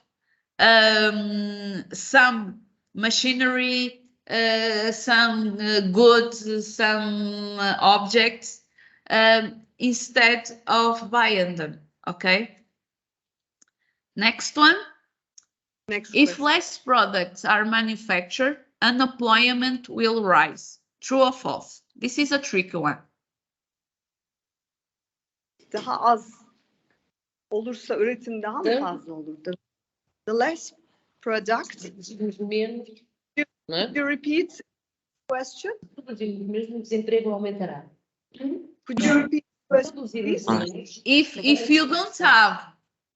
some machinery, some goods, some objects instead of buying them. Okay. Next one. Next If question. less products are manufactured, unemployment will rise. True or false? This is a tricky one. Daha az olursa üretim daha mı fazla olur? The less product. Could you repeat the question? Could you repeat the question, please? If you don't have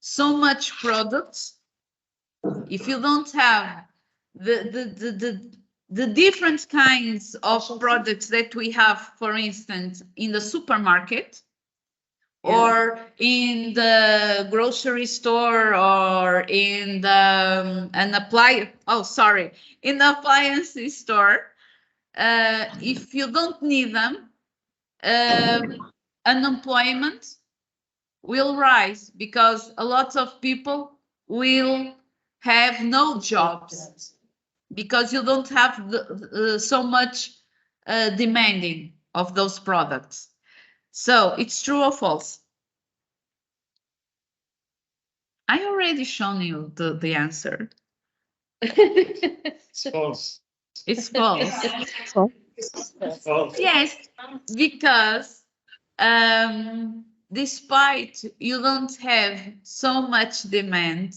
so much products, if you don't have the different kinds of products that we have, for instance, in the supermarket, or in the grocery store, or in the in the appliance store, if you don't need them, unemployment will rise because a lot of people will have no jobs because you don't have so much demanding of those products. So it's true or false? I already shown you the answer. It's false. It's false. It's false. Yes, because despite you don't have so much demand,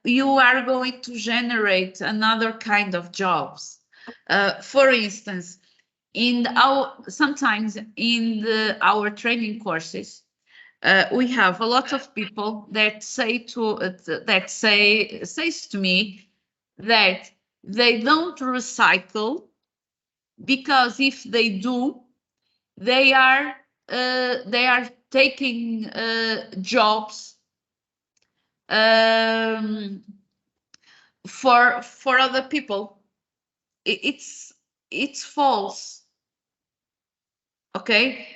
you are going to generate another kind of jobs. For instance, sometimes in our training courses, we have a lot of people that says to me that they don't recycle because if they do, they are taking jobs for other people. It's false. Okay,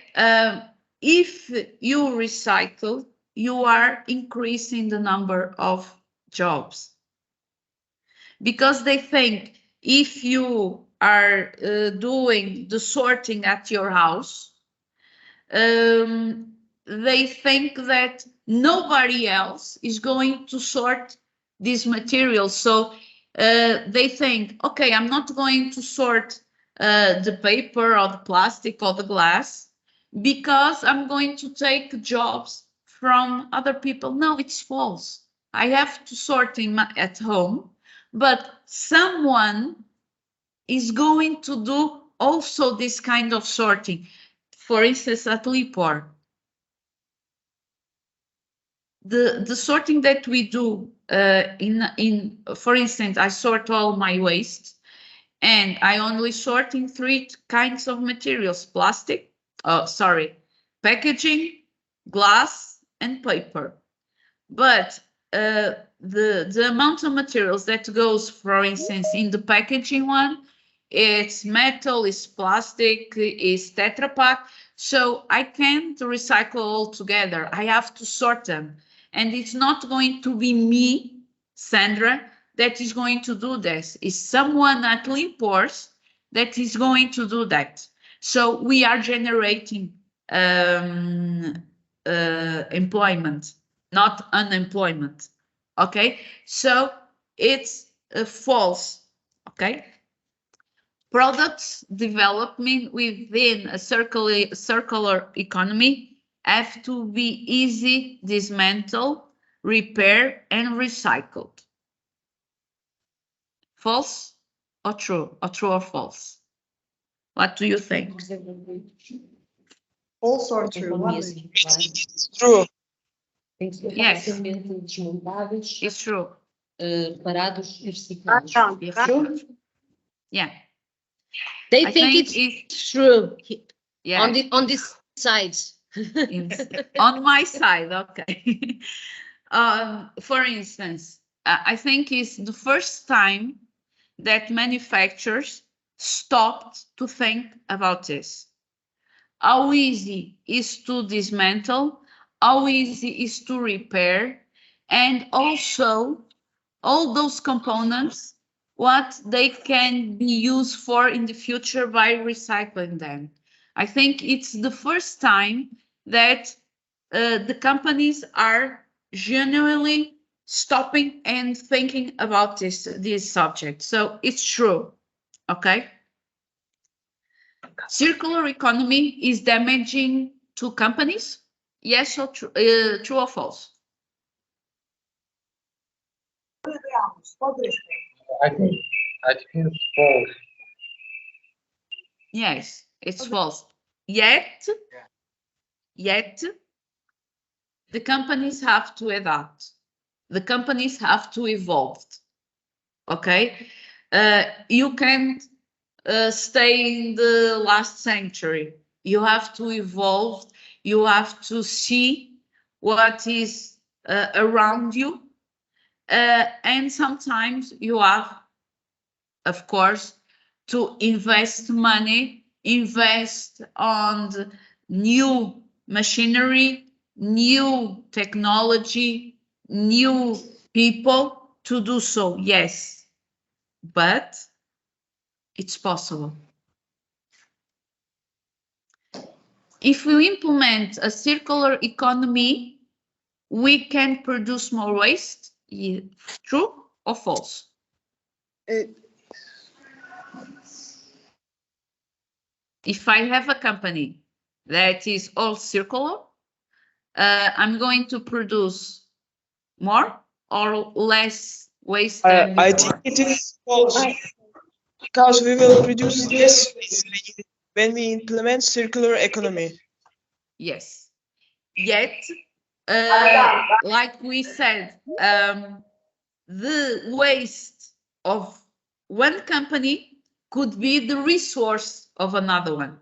if you recycle, you are increasing the number of jobs, because they think if you are doing the sorting at your house, they think that nobody else is going to sort these materials. So they think, okay, I'm not going to sort the paper or the plastic or the glass because I'm going to take jobs from other people. No, it's false. I have to sort at home, but someone is going to do also this kind of sorting. For instance, at Lipor, the sorting that we do for instance, I sort all my waste, and I only sort in 3 kinds of materials: packaging, glass, and paper. But the amount of materials that goes, for instance, in the packaging one, it's metal, it's plastic, it's Tetra Pak. So I can't recycle all together. I have to sort them. And it's not going to be me, Sandra, that is going to do this. It's someone at Lipor that is going to do that. So we are generating employment, not unemployment. Okay, so it's false. Okay, products development within a circular economy have to be easy, dismantled, repaired, and recycled. False or true? Or true or false? What do you think? False or true? It's true. Yes, it's true. It's true. Yeah. They I think it's true. Yeah. On this side. On my side, okay. For instance, I think it's the first time that manufacturers stopped to think about this. How easy is to dismantle, how easy is to repair, and also all those components, what they can be used for in the future by recycling them. I think it's the first time that the companies are genuinely stopping and thinking about this subject. So it's true, okay? Circular economy is damaging to companies? Yes or true or false? I think it's false. Yes, it's false. Yet, the companies have to adapt. The companies have to evolve. Okay, you can't stay in the last century. You have to evolve. You have to see what is around you, and sometimes you have, of course, to invest money, invest on the new machinery, new technology, new people to do so. Yes, but it's possible. If we implement a circular economy, we can produce more waste. True or false? If I have a company that is all circular, I'm going to produce more or less waste than before? I think it is false, because we will produce less waste when we implement circular economy. Yes. Yet, like we said, the waste of one company could be the resource of another one.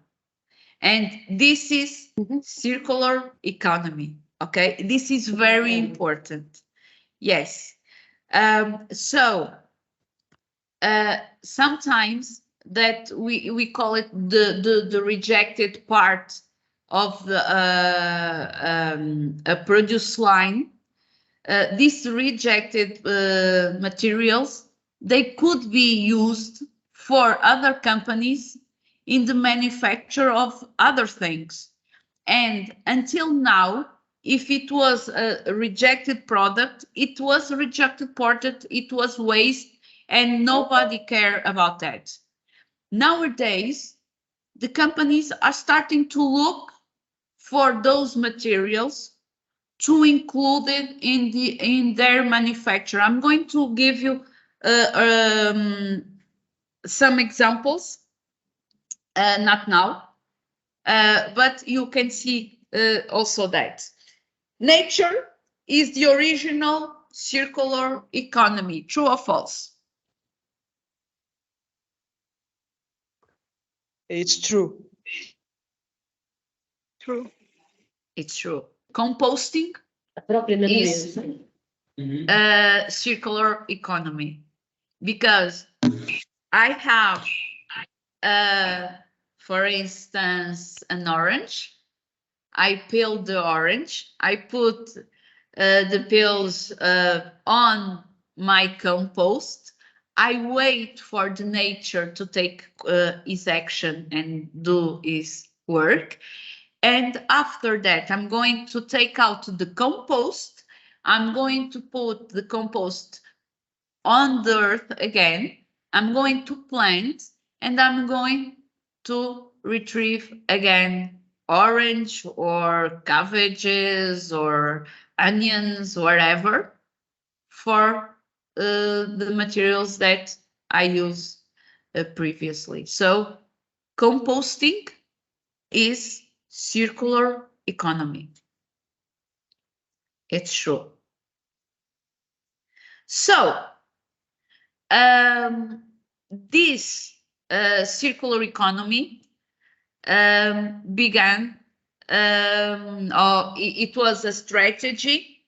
And this is circular economy, okay? This is very important. Yes. So sometimes that we call it the rejected part of the produce line. These rejected materials, they could be used for other companies in the manufacture of other things. And until now, if it was a rejected product, it was a rejected product, it was waste, and nobody cared about that. Nowadays, the companies are starting to look for those materials to include it in their manufacture. I'm going to give you some examples, not now, but you can see also that. Nature is the original circular economy. True or false? It's true. True. It's true. Composting is circular economy, because I have, for instance, an orange. I peel the orange. I put the peels on my compost. I wait for the nature to take its action and do its work. And after that, I'm going to take out the compost. I'm going to put the compost on the earth again. I'm going to plant, and I'm going to retrieve again orange or cabbages or onions, whatever, for the materials that I used previously. So composting is circular economy. It's true. So this circular economy began, it was a strategy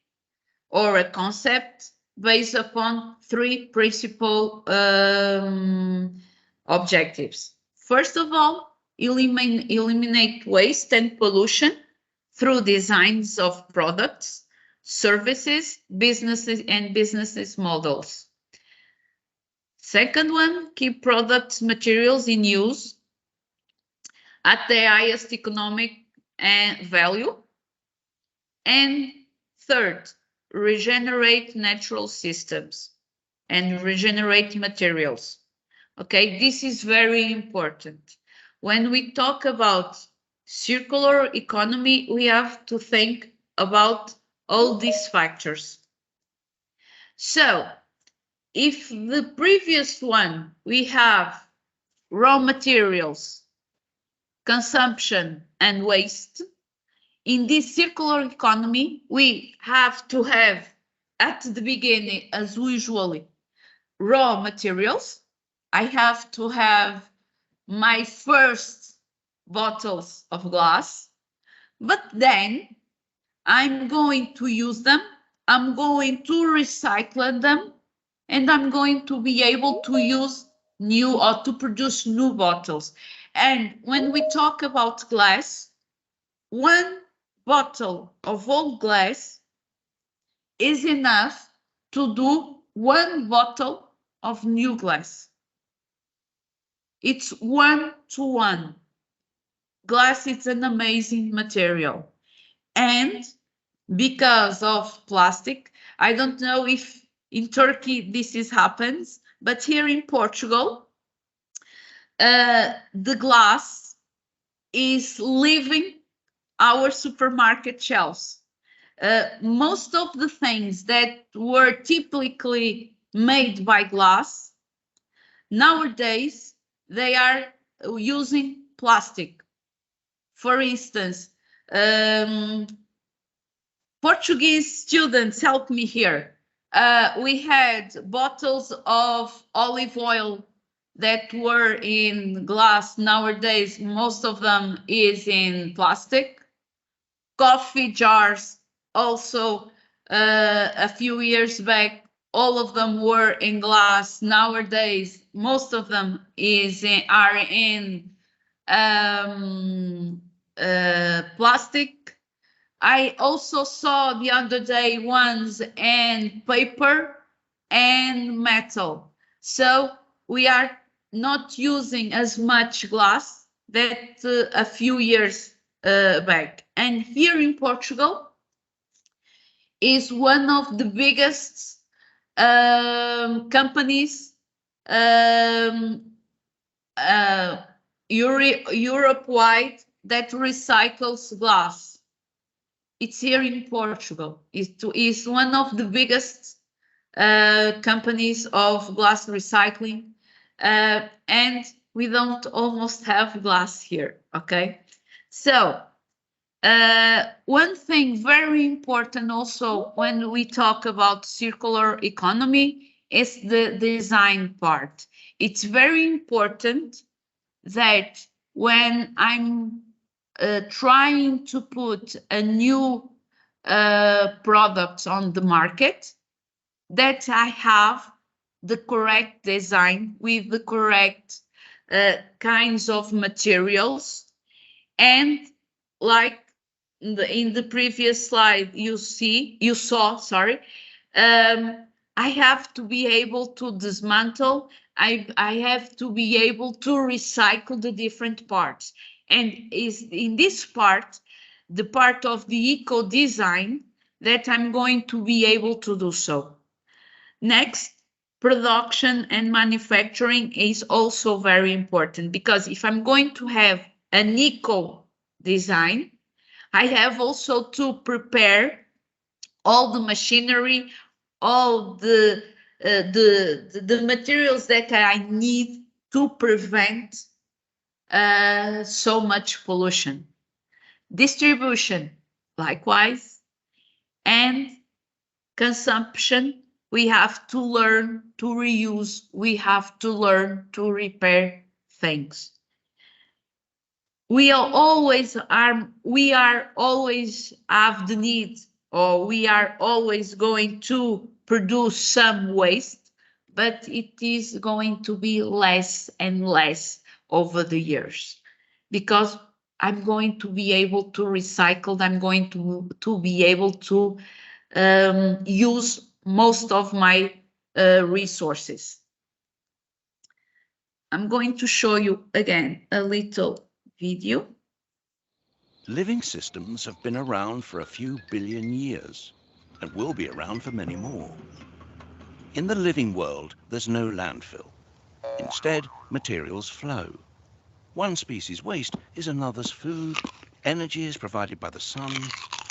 or a concept based upon three principal objectives. First of all, eliminate waste and pollution through designs of products, services, businesses models. Second one, keep products, materials in use at the highest economic value. And third, regenerate natural systems and regenerate materials. Okay, this is very important. When we talk about circular economy, we have to think about all these factors. So, if the previous one, we have raw materials, consumption, and waste, in this circular economy, we have to have, at the beginning, as usually, raw materials. I have to have my first bottles of glass, but then I'm going to use them, I'm going to recycle them, and I'm going to be able to use new or to produce new bottles. And when we talk about glass, one bottle of old glass is enough to do one bottle of new glass. It's 1-to-1. Glass is an amazing material. And because of plastic, I don't know if In Turkey, happens, but here in Portugal, the glass is leaving our supermarket shelves. Most of the things that were typically made by glass, nowadays, they are using plastic. For instance, Portuguese students help me here. We had bottles of olive oil that were in glass. Nowadays, most of them is in plastic. Coffee jars, also a few years back, all of them were in glass. Nowadays, most of them are in plastic. I also saw the other day ones in paper and metal. So we are not using as much glass that a few years back. And here in Portugal is one of the biggest companies Europe-wide that recycles glass. It's here in Portugal. It is one of the biggest companies of glass recycling, and we don't almost have glass here, okay? So one thing very important also when we talk about circular economy is the design part. It's very important that when I'm trying to put a new product on the market, that I have the correct design with the correct kinds of materials. And like in the previous slide you saw, I have to be able to dismantle. I have to be able to recycle the different parts. And is in this part, the part of the eco design, that I'm going to be able to do so. Next, production and manufacturing is also very important, because if I'm going to have an eco design, I have also to prepare all the machinery, all the materials that I need to prevent so much pollution. Distribution, likewise, and consumption, we have to learn to reuse, we have to learn to repair things. We are always have the need, or we are always going to produce some waste, but it is going to be less and less over the years, because I'm going to be able to recycle, I'm going to be able to use most of my resources. I'm going to show you again a little video. Living systems have been around for a few billion years and will be around for many more. In the living world, there's no landfill. Instead, materials flow. One species' waste is another's food, energy is provided by the sun,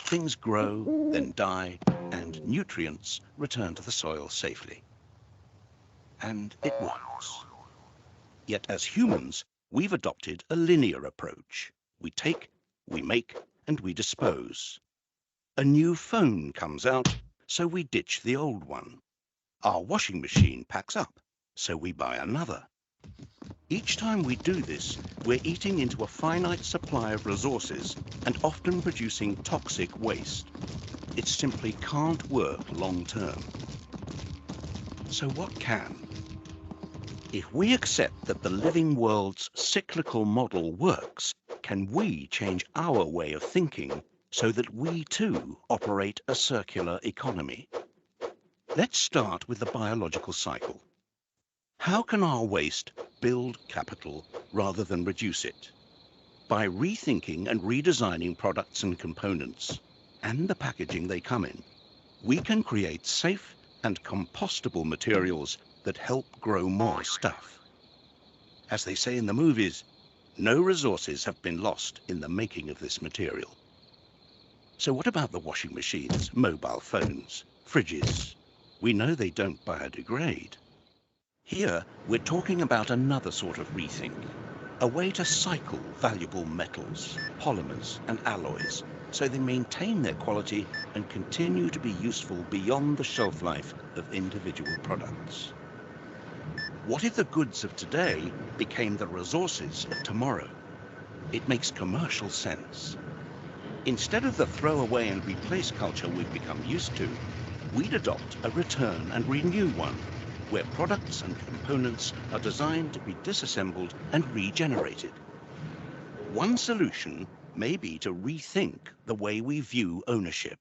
things grow, then die, and nutrients return to the soil safely. And it works. Yet as humans, we've adopted a linear approach. We take, we make, and we dispose. A new phone comes out, so we ditch the old one. Our washing machine packs up, so we buy another. Each time we do this, we're eating into a finite supply of resources and often producing toxic waste. It simply can't work long term. So what can? If we accept that the living world's cyclical model works, can we change our way of thinking so that we too operate a circular economy? Let's start with the biological cycle. How can our waste build capital rather than reduce it? By rethinking and redesigning products and components and the packaging they come in, we can create safe, and compostable materials that help grow more stuff. As they say in the movies, no resources have been lost in the making of this material. So what about the washing machines, mobile phones, fridges? We know they don't biodegrade. Here, we're talking about another sort of rethink, a way to cycle valuable metals, polymers, and alloys so they maintain their quality and continue to be useful beyond the shelf life of individual products. What if the goods of today became the resources of tomorrow? It makes commercial sense. Instead of the throw away and replace culture we've become used to, we'd adopt a return and renew one, where products and components are designed to be disassembled and regenerated. One solution may be to rethink the way we view ownership.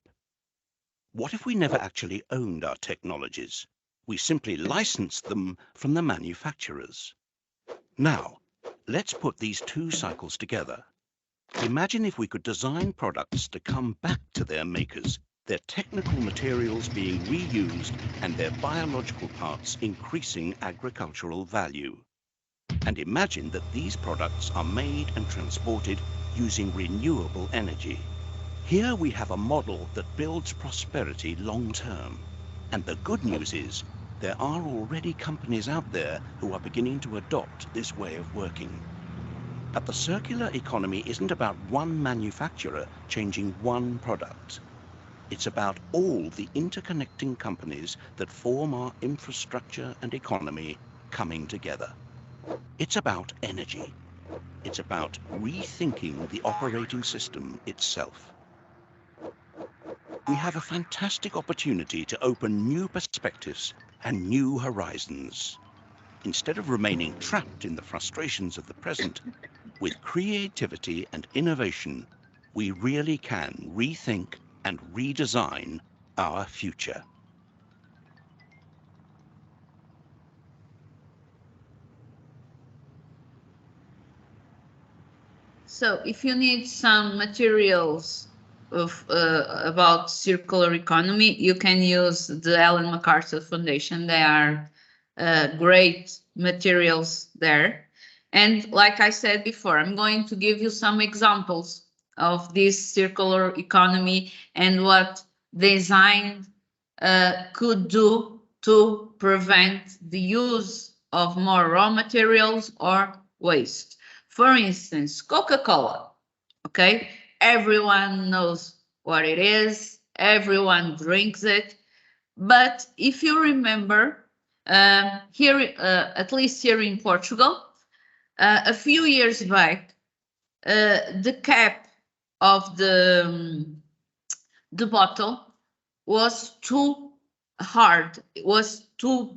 What if we never actually owned our technologies? We simply licensed them from the manufacturers. Now, let's put these two cycles together. Imagine if we could design products to come back to their makers, their technical materials being reused and their biological parts increasing agricultural value. And imagine that these products are made and transported using renewable energy. Here we have a model that builds prosperity long term. And the good news is, there are already companies out there who are beginning to adopt this way of working. But the circular economy isn't about one manufacturer changing one product. It's about all the interconnecting companies that form our infrastructure and economy coming together. It's about energy. It's about rethinking the operating system itself. We have a fantastic opportunity to open new perspectives and new horizons. Instead of remaining trapped in the frustrations of the present, with creativity and innovation, we really can rethink and redesign our future. So if you need some materials of about circular economy, you can use the Ellen MacArthur Foundation. They are great materials there. And like I said before, I'm going to give you some examples of this circular economy and what design could do to prevent the use of more raw materials or waste. For instance, Coca-Cola, okay? Everyone knows what it is, everyone drinks it. But if you remember, here, at least here in Portugal, a few years back, the cap of the bottle was too hard. It was too,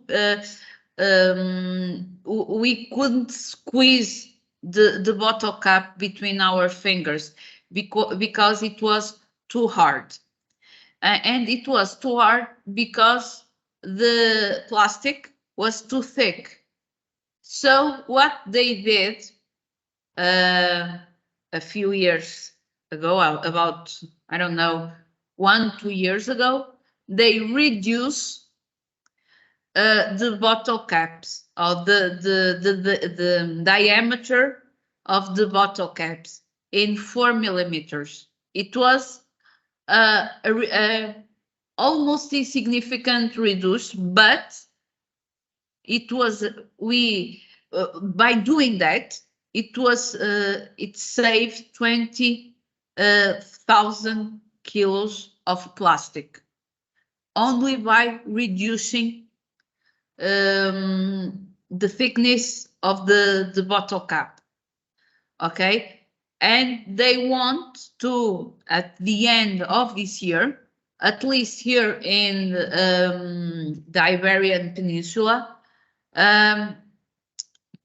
we couldn't squeeze the bottle cap between our fingers because it was too hard. And it was too hard because the plastic was too thick. So what they did a few years ago, about, I don't know, 1-2 years ago, they reduced the bottle caps, or the diameter of the bottle caps in 4 millimeters. It was almost insignificant reduce, but it was, by doing that, it saved 20,000 kilos of plastic only by reducing the thickness of the bottle cap. Okay, and they want to, at the end of this year, at least here in the Iberian Peninsula,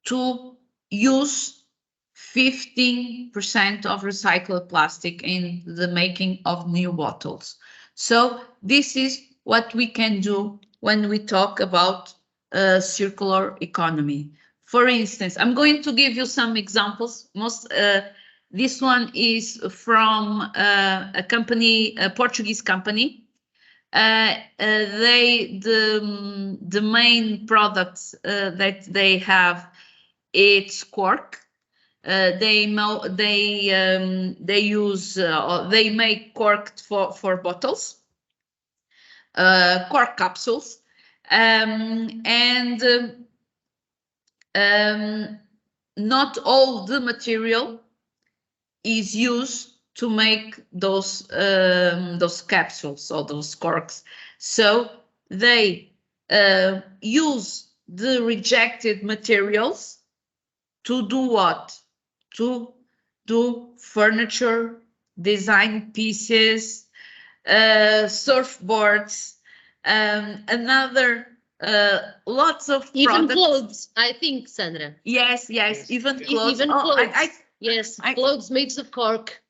to use 15% of recycled plastic in the making of new bottles. So this is what we can do when we talk about circular economy. For instance, I'm going to give you some examples. This one is from a company, a Portuguese company. The main products that they have, it's cork. They make cork for bottles, cork capsules, and not all the material is used to make those capsules or those corks. So they use the rejected materials to do what? To do furniture, design pieces, surfboards, another lots of even products. clothes. I think, Sandra. Yes, even clothes. Even clothes. Yes, clothes made of cork.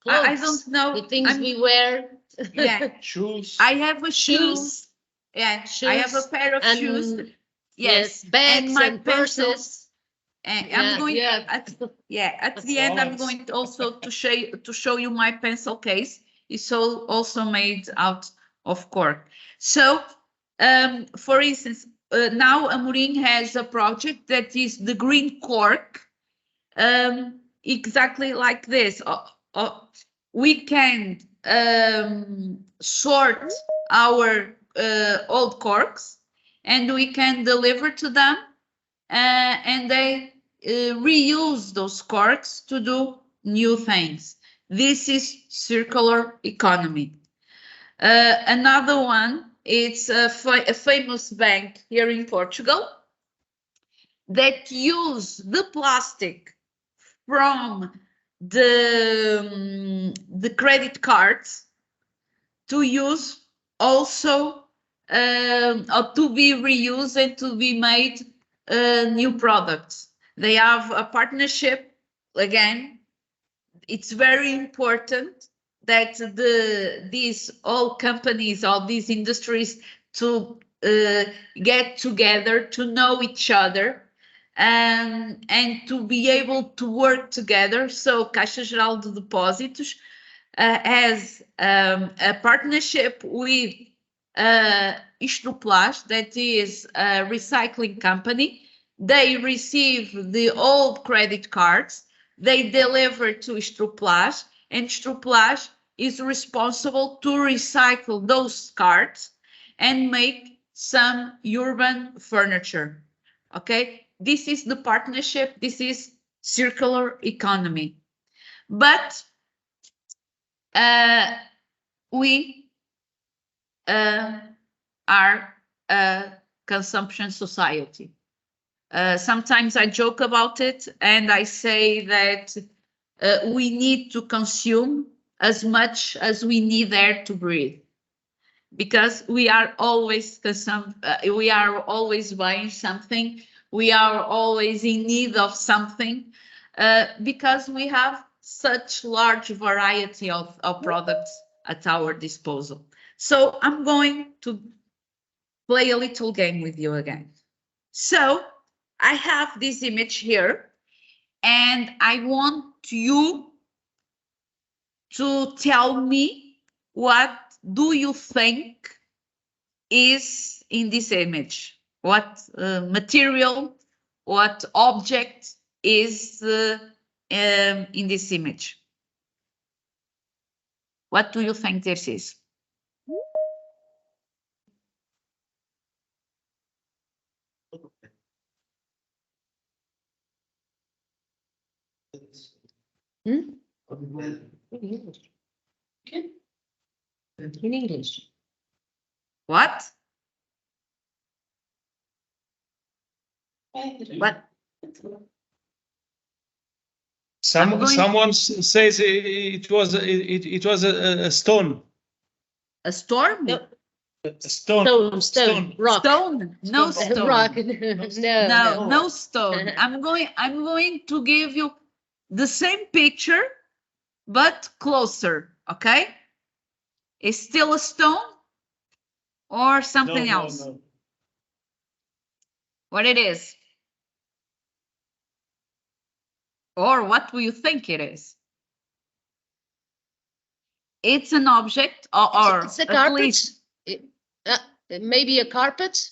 Clothes. I don't know. The things we wear. Yeah. Shoes. I have a Shoes. Yeah, Shoes. I have a pair of shoes. Yes, bags and purses. And I'm going at the end. I'm going to also to show you my pencil case. It's also made out of cork. So, for instance, now Amorim has a project that is the green cork, exactly like this. We can sort our old corks, and we can deliver to them, and they reuse those corks to do new things. This is circular economy. Another one, it's a famous bank here in Portugal that use the plastic from the credit cards to use also or to be reused and to be made new products. They have a partnership. Again, it's very important that these all companies, all these industries to get together, to know each other, and to be able to work together. So Caixa Geral de Depósitos has a partnership with Istruplas, that is a recycling company. They receive the old credit cards, they deliver to Istruplas, and Istruplas is responsible to recycle those cards and make some urban furniture. Okay, this is the partnership. This is circular economy. But we are a consumption society. Sometimes I joke about it and I say that we need to consume as much as we need air to breathe, because we are always we are always buying something, we are always in need of something, because we have such large variety of products at our disposal. So I'm going to play a little game with you again. So I have this image here, and I want you to tell me, what do you think is in this image? What material, what object is in this image? What do you think this is? In English. Okay. In English. What? What? Someone says it was a stone. A storm? No. Stone. Rock. Stone. No stone. Rock. No stone. I'm going to give you the same picture, but closer. Okay? Is still a stone or something else? No. What it is? Or what do you think it is? It's an object, or it's a at carpet. least Maybe a carpet?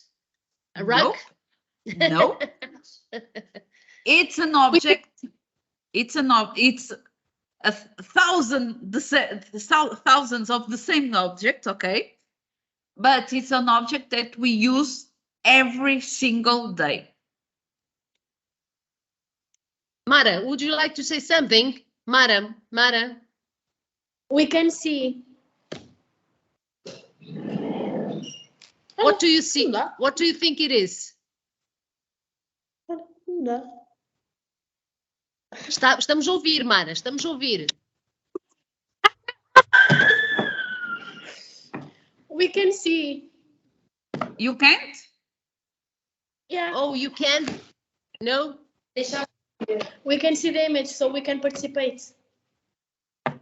A rug? Nope. It's an object. It's a thousands of the same object, okay? But it's an object that we use every single day. Mara, would you like to say something? Mara. We can see. What do you see? What do you think it is? Estamos a ouvir, Mara, estamos a ouvir. We can see. You can't? Yeah. Oh, you can? No? We can see the image, so we can participate.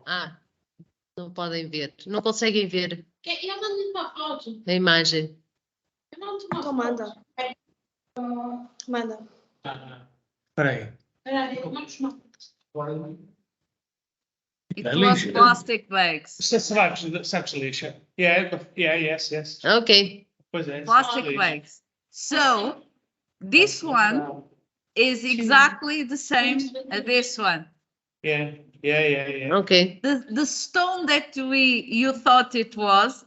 Ah, não podem ver. Não conseguem ver Eu mando uma foto. a imagem. Eu mando uma foto. Manda. Peraí. It was plastic bags. Sacos de lixo. Yes. Ok. Pois é. Plastic bags. So this one is exactly the same as this one. Yeah. Ok. The stone that you thought it was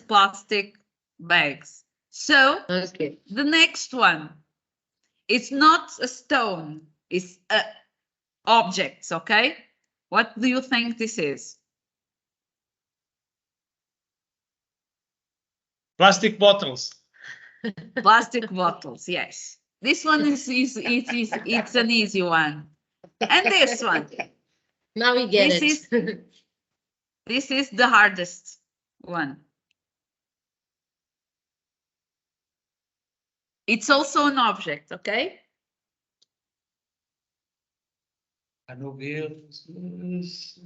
plastic bags. So Okay. the next one, it's not a stone, it's objects, okay? What do you think this is? Plastic bottles. Plastic bottles, yes. This one it's an easy one. And this one. Now we get it. This is the hardest one. It's also an object, okay?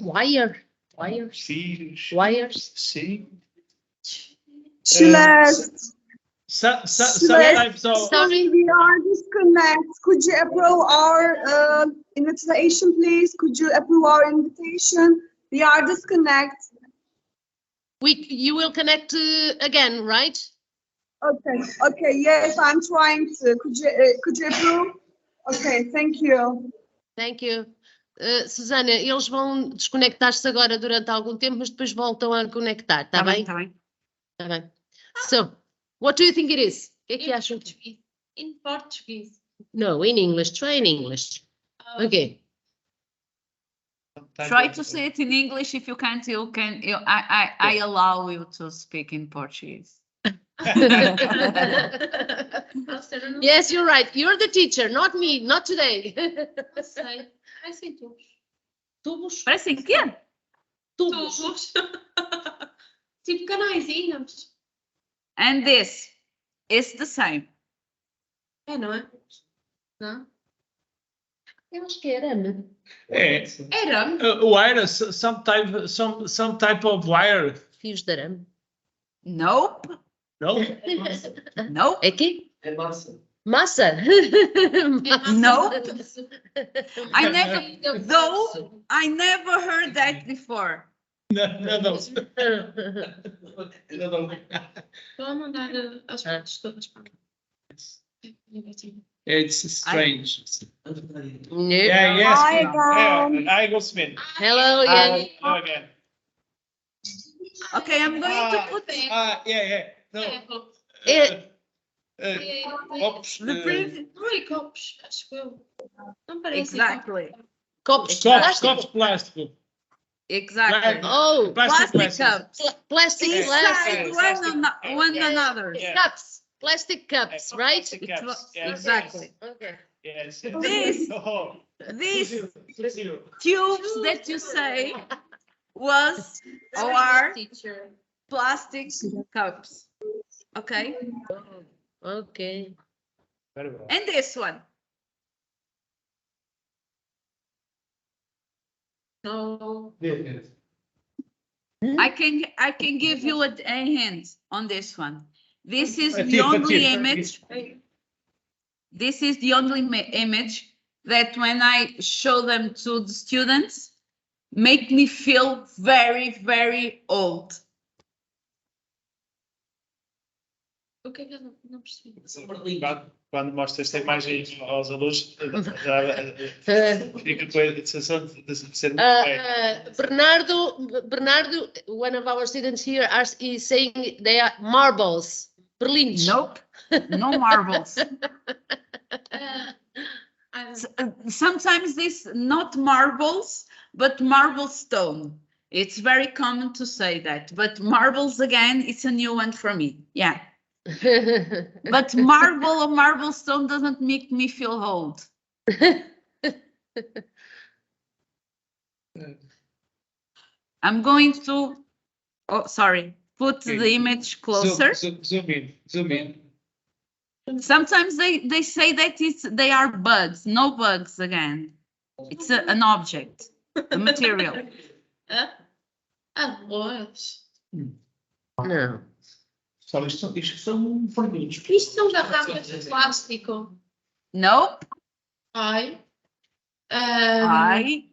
Wire. Wires. See. Celeste. Sometimes Sorry. We are disconnected. Could you approve our invitation, please? Could you approve our invitation? We are disconnected. You will connect again, right? Okay. Yes, I'm trying to. Could you approve? Okay, thank you. Thank you. Susana, eles vão desconectar-se agora durante algum tempo, mas depois voltam a conectar, tá bem? Tá bem. Tá bem. So, what do you think it is? O que é que acham? In Portuguese. No, in English. Try in English. Okay. Try to say it in English. If you can't, I allow you to speak in Portuguese. Yes, you're right. You're the teacher, not me, not today. Parecem tubos. Tubos? Parecem quê? Tubos. Tipo canaizinhos. And this is the same. É, não é? Não? Eu acho que é arame. Era? Wire, some type of wire. Fios de arame. Nope. No? Nope. É quê? É massa. Massa? Nope. I never heard that before. No. Estou a mandar as fotos todas para It's strange. No. Yes. Hi, I go Smith. Hello, Ian. Again. Okay, I'm going to put No. Copos. copos, acho que eu. Não parece. exactly. Copos. Copos plástico. Exactly. Oh, Plastic cups. Plastic. Inside one another. Yeah. Cups. Plastic cups, right? Plastic cups. Yes. Exactly. Okay. Yes. These tubes that you say are plastic cups. Okay. Okay. Very well. And this one. No. I can give you a hint on this one. This is the only image. This is the only image that when I show them to the students, make me feel very, very old. O que é que eu não percebi? Quando mostras esta imagem aos alunos, fica com a sensação de ser muito bem. Bernardo, one of our students here is saying they are marbles. Berlins. Nope, no marbles. Sometimes this not marbles, but marble stone. It's very common to say that, but marbles again, it's a new one for me. Yeah. But marble or marble stone doesn't make me feel old. I'm going to, oh, sorry, put the image closer. Zoom in. Sometimes they say that they are bugs, no bugs again. It's an object, a material. Arroz. Não. Só isto são forninhos. Isto são garrafas de plástico. Nope. Ai. Ai.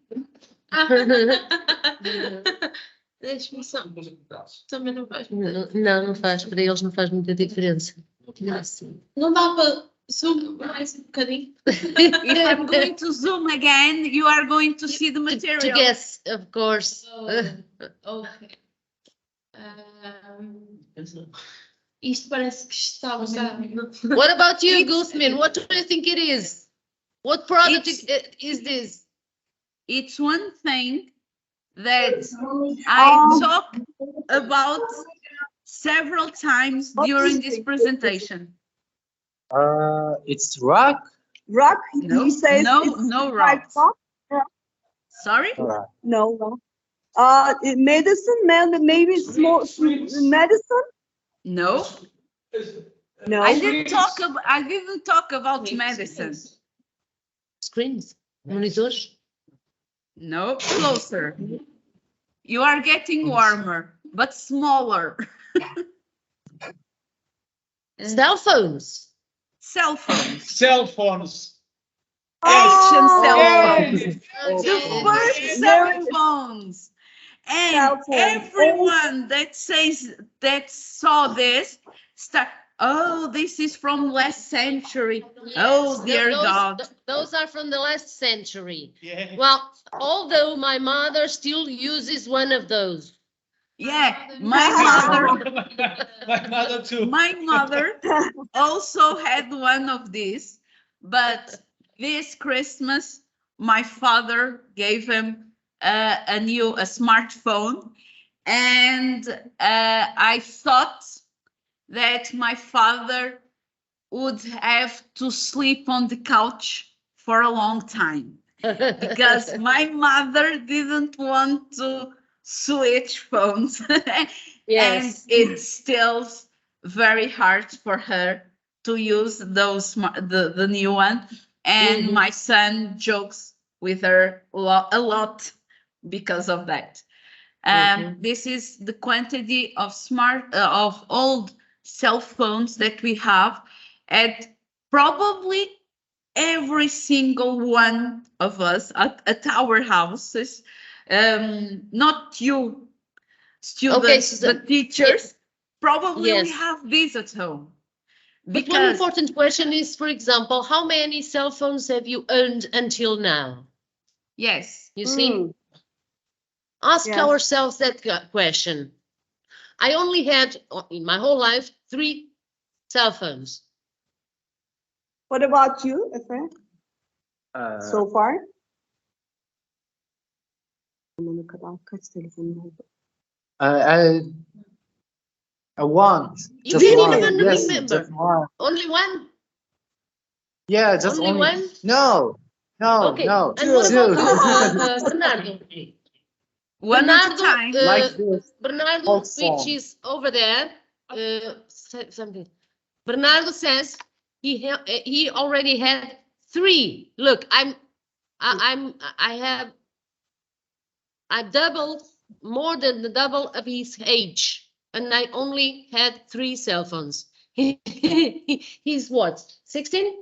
Deixa-me só. Também não faz. Não faz. Para eles não faz muita diferença. Não dá para zoom mais um bocadinho. If I'm going to zoom again, you are going to see the material. To guess, of course. Ok. Isto parece que está usado. What about you, Guzman? What do you think it is? What product is this? It's one thing that I talk about several times during this presentation. It's rock. Rock? No, He says no rock. Sorry? No. Medicine, maybe small medicine? No. No. I didn't talk about medicine. Screens. Monitors. No, closer. You are getting warmer, but smaller. Cell phones. Cell phones. Cell phones. Action cell phones. Oh, The first cell phones. And everyone that saw this oh, this is from last century. Oh, dear God. Those are from the last century. Yeah. Well, although my mother still uses one of those. Yeah, my mother too. My mother also had one of these, but this Christmas, my father gave him a smartphone, and I thought that my father would have to sleep on the couch for a long time because my mother didn't want to switch phones. Yes. And it's still very hard for her to use the new one. And my son jokes with her a lot because of that. This is the quantity of of old cell phones that we have at probably every single one of us at our houses. Not you students, but teachers. Probably we have these at home. But one important question is, for example, how many cell phones have you owned until now? Yes. You see? Ask ourselves that question. I only had, in my whole life, 3 cell phones. What about you, Efe? So far? I want. You didn't even remember. Only one? Yeah, just only one. No. Okay. No. And what about Bernardo? One at a time. Like this. Bernardo, which is over there. Something. Bernardo says he already had 3. Look, I've doubled, more than the double of his age, and I only had 3 cell phones. He's what, 16?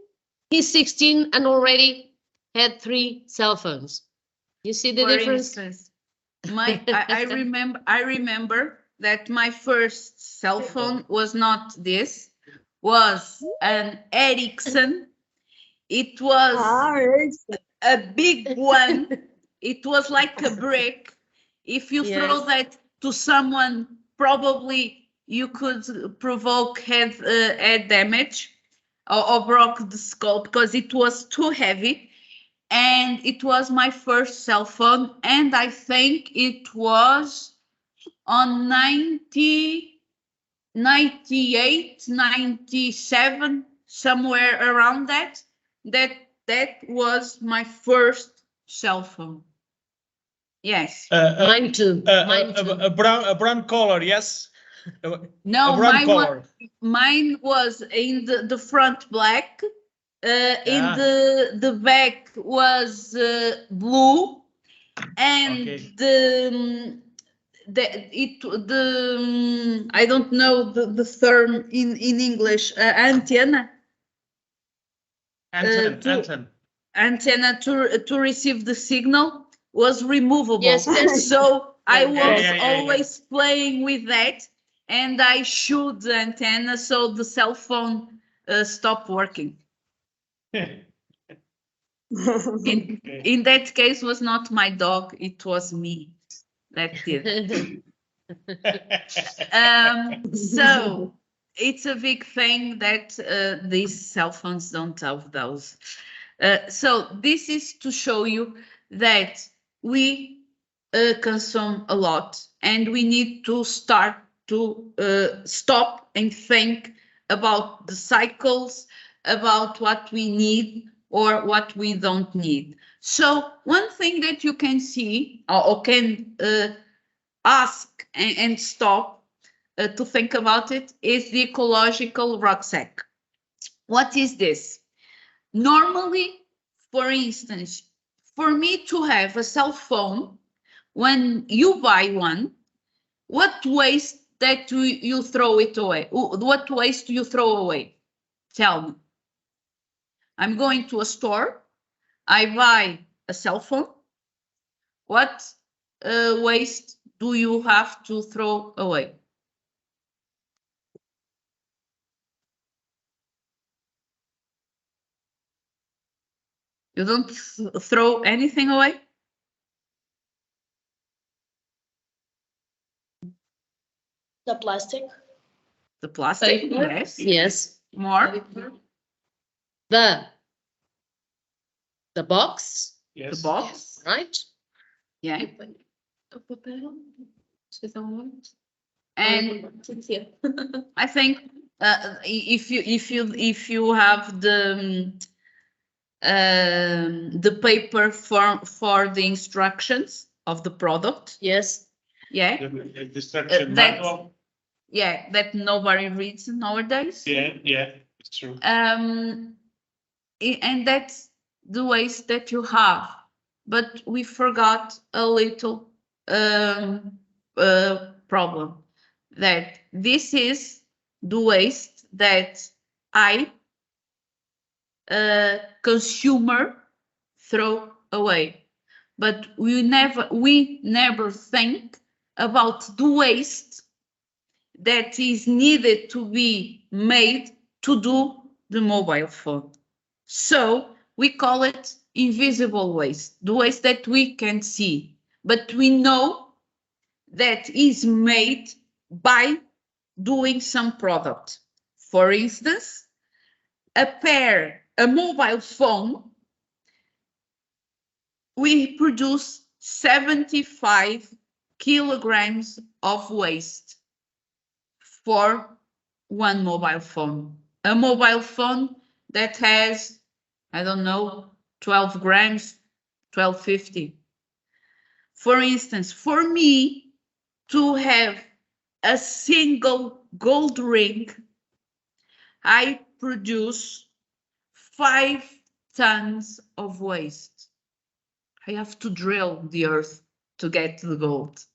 He's 16 and already had 3 cell phones. You see the difference? Instance, I remember that my first cell phone was not this, was an Ericsson. It was a big one. It was like a brick. If you throw that to someone, probably you could provoke head damage or broke the skull because it was too heavy. And it was my first cell phone, and I think it was on 98, 97, somewhere around that. That was my first cell phone. Yes. Mine too. A brown color, yes? No, a brown color. Mine was in the front black. In the back was blue, and I don't know the term in English, antenna. Antenna to receive the signal was removable. Yes. So I was always playing with that, and I shoot the antenna so the cell phone stopped working. In that case, was not my dog, it was me that did. So it's a big thing that these cell phones don't have those. So this is to show you that we consume a lot, and we need to start to stop and think about the cycles, about what we need or what we don't need. So one thing that you can see or can ask and stop to think about it is the ecological rucksack. What is this? Normally, for instance, for me to have a cell phone, when you buy one, what waste that you throw it away? What waste do you throw away? Tell me. I'm going to a store, I buy a cell phone. What waste do you have to throw away? You don't throw anything away? The plastic. The plastic, yes. Yes. More? The box. Yes. The box. Right? Yeah. And I think if you have the paper for the instructions of the product. Yes. Yeah. The instruction manual. Yeah, that nobody reads nowadays. Yeah, it's true. And that's the waste that you have. But we forgot a little problem, that this is the waste that I, consumer, throw away. But we never think about the waste that is needed to be made to do the mobile phone. So we call it invisible waste, the waste that we can see, but we know that is made by doing some product. For instance, a mobile phone, we produce 75 kilograms of waste for one mobile phone. A mobile phone that has, I don't know, 12 grams, 1250. For instance, for me to have a single gold ring, I produce 5 tons of waste. I have to drill the earth to get the gold.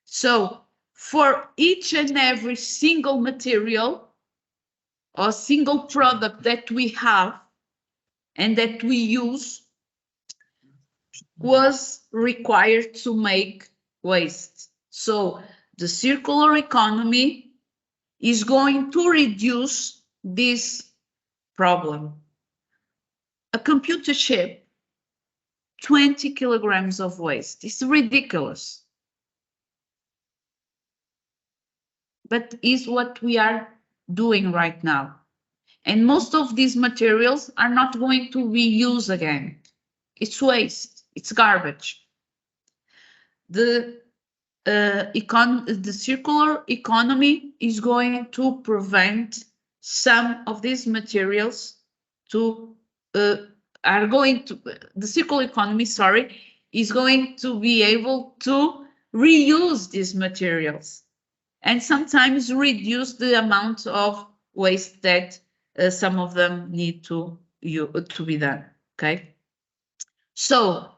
So for each and every single material or single product that we have and that we use was required to make waste. So the circular economy is going to reduce this problem. A computer chip, 20 kilograms of waste. It's ridiculous. But is what we are doing right now. And most of these materials are not going to be used again. It's waste, it's garbage. The circular economy is going to prevent some of these materials to the circular economy, is going to be able to reuse these materials and sometimes reduce the amount of waste that some of them need to be done. Okay, so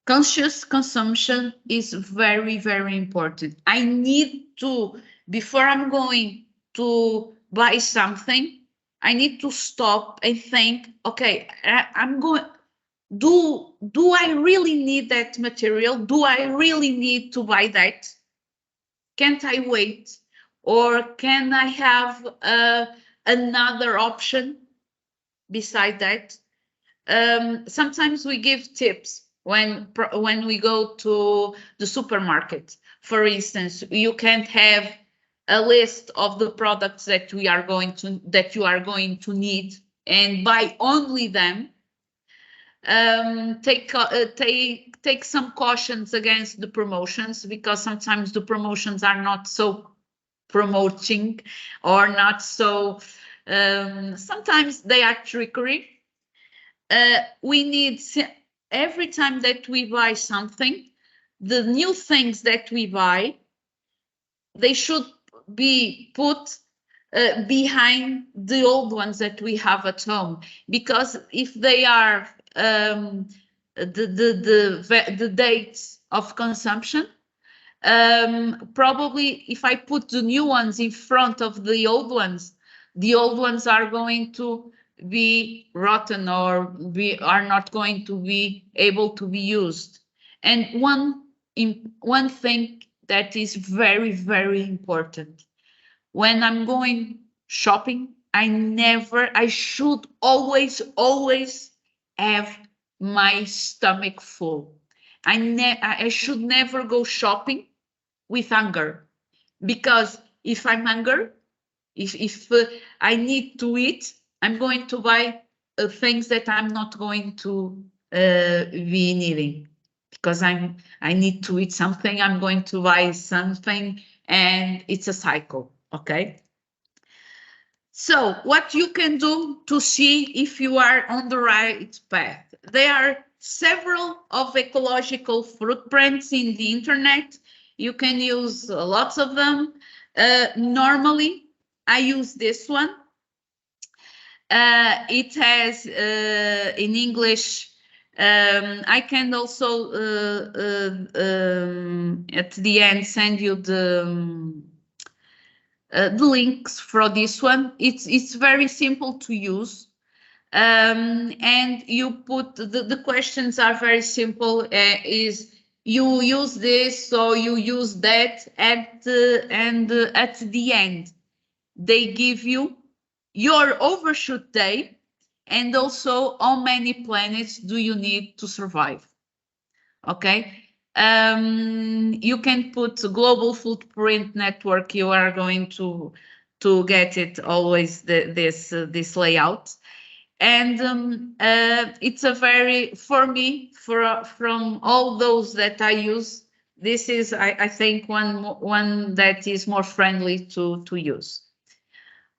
conscious consumption is very, very important. I need to, before I'm going to buy something, I need to stop and think, okay, I'm going, do I really need that material? Do I really need to buy that? Can't I wait? Or can I have another option beside that? Sometimes we give tips when we go to the supermarket. For instance, you can't have a list of the products that you are going to need and buy only them. Take some cautions against the promotions, because sometimes the promotions are not so promoting or not so. Sometimes they are trickery. We need, every time that we buy something, the new things that we buy, they should be put behind the old ones that we have at home, because if they are the dates of consumption, probably if I put the new ones in front of the old ones are going to be rotten or are not going to be able to be used. And one thing that is very, very important, when I'm going shopping, I should always have my stomach full. I should never go shopping with hunger, because if I'm hungry, if I need to eat, I'm going to buy things that I'm not going to be needing, because I need to eat something, I'm going to buy something, and it's a cycle, okay? So what you can do to see if you are on the right path. There are several of ecological footprints in the internet. You can use lots of them. Normally, I use this one. It has in English. I can also at the end send you the links for this one. It's very simple to use, and you put the questions are very simple. Is you use this, so you use that, and at the end they give you your overshoot day, and also how many planets do you need to survive. Okay, you can put global footprint network. You are going to get it always this layout, and it's a very, for me, from all those that I use, this is I think one that is more friendly to use.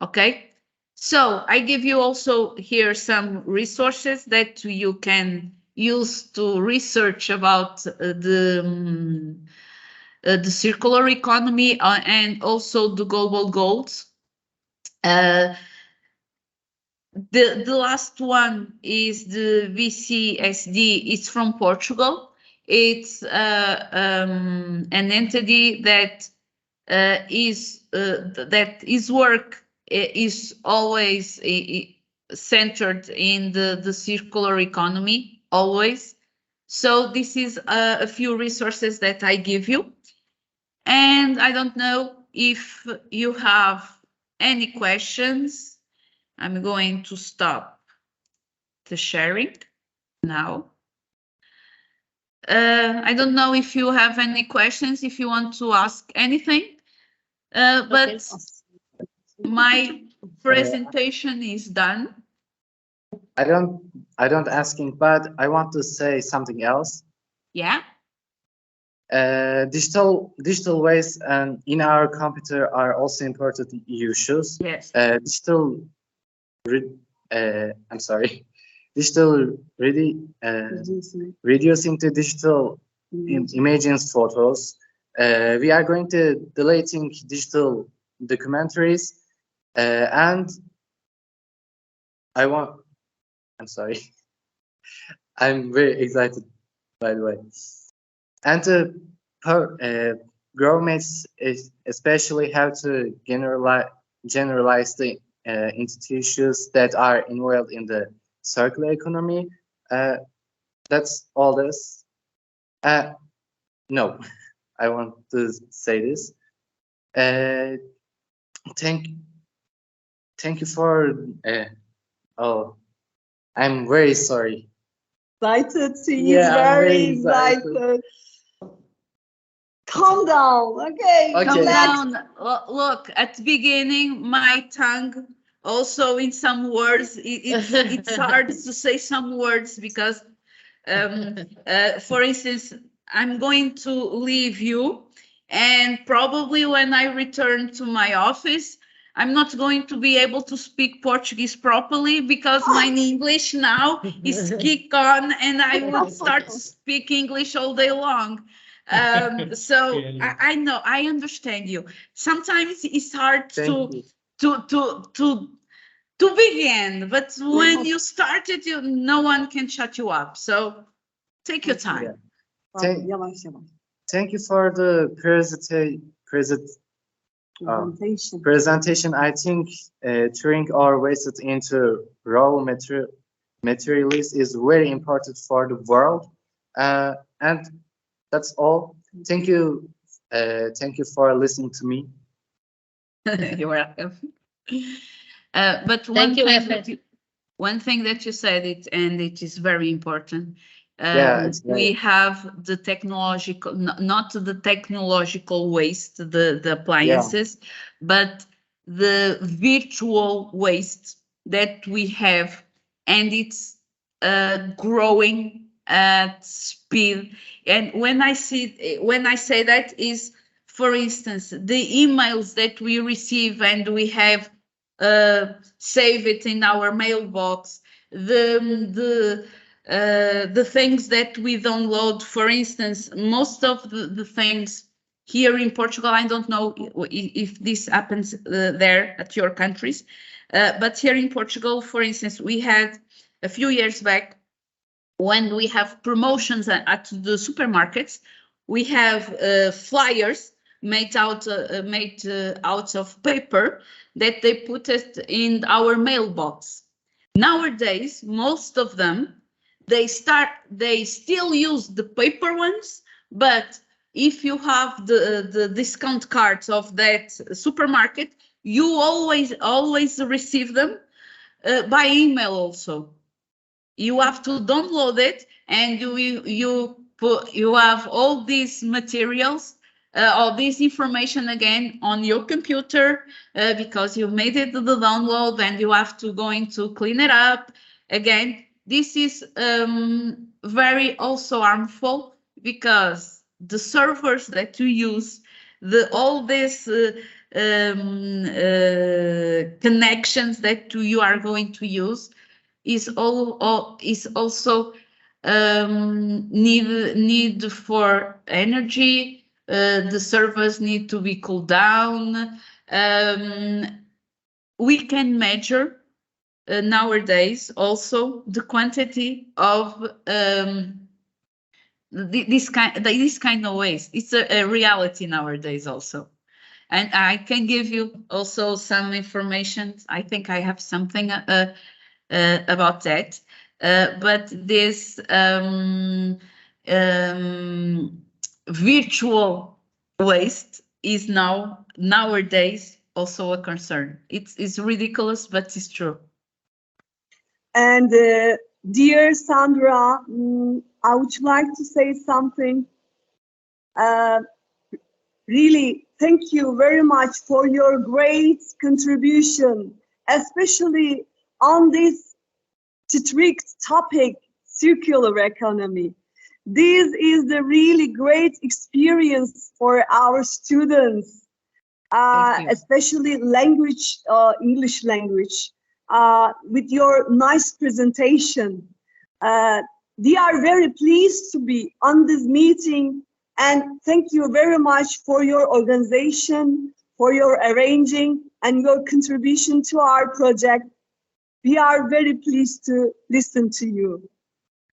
Okay, so I give you also here some resources that you can use to research about the circular economy and also the global goals. The last one is the VCSD. It's from Portugal. It's an entity that his work is always centered in the circular economy, always. So this is a few resources that I give you. And I don't know if you have any questions, I'm going to stop the sharing now. I don't know if you have any questions, if you want to ask anything, but my presentation is done. I don't asking, but I want to say something else. Yeah. Digital waste and in our computer are also important issues. Yes. I'm sorry. Reducing the digital images, photos. We are going to deleting digital documentaries, and I'm sorry. I'm very excited, by the way. And governments especially have to generalize the institutions that are involved in the circular economy. That's all this. No, I want to say this. Thank you for. Oh, I'm very sorry. Excited. He Yeah, is I'm very excited. Calm down. Okay. Calm down. Look, at the beginning, my tongue also in some words, it's hard to say some words because, for instance, I'm going to leave you, and probably when I return to my office, I'm not going to be able to speak Portuguese properly because my English now is kick on, and I would start to speak English all day long. So I know, I understand you. Sometimes it's hard to begin, but when you started, no one can shut you up. So take your time. Thank you for the presentation. I think turning our waste into raw materials is very important for the world, and that's all. Thank you for listening to me. You're welcome. But one thing that you said, and it is very important. We have the technological, not the technological waste, the appliances, but the virtual waste that we have, and it's growing at speed. And when I say that is, for instance, the emails that we receive and we have save it in our mailbox, the things that we download. For instance, most of the things here in Portugal, I don't know if this happens there at your countries, but here in Portugal, for instance, we had a few years back, when we have promotions at the supermarkets, we have flyers made out of paper that they put it in our mailbox. Nowadays, most of them, they still use the paper ones, but if you have the discount cards of that supermarket, you always receive them by email also. You have to download it, and you have all these materials, all this information again on your computer, because you made it the download, and you have to go to clean it up again. This is very also harmful, because the servers that you use, all these connections that you are going to use, is also need for energy. The servers need to be cooled down. We can measure nowadays also the quantity of this kind of waste. It's a reality nowadays also. And I can give you also some information. I think I have something about that. But this virtual waste is nowadays also a concern. It's ridiculous, but it's true. And dear Sandra, I would like to say something. Really, thank you very much for your great contribution, especially on this strict topic, circular economy. This is a really great experience for our students, especially language, English language, with your nice presentation. We are very pleased to be on this meeting, and thank you very much for your organization, for your arranging and your contribution to our project. We are very pleased to listen to you.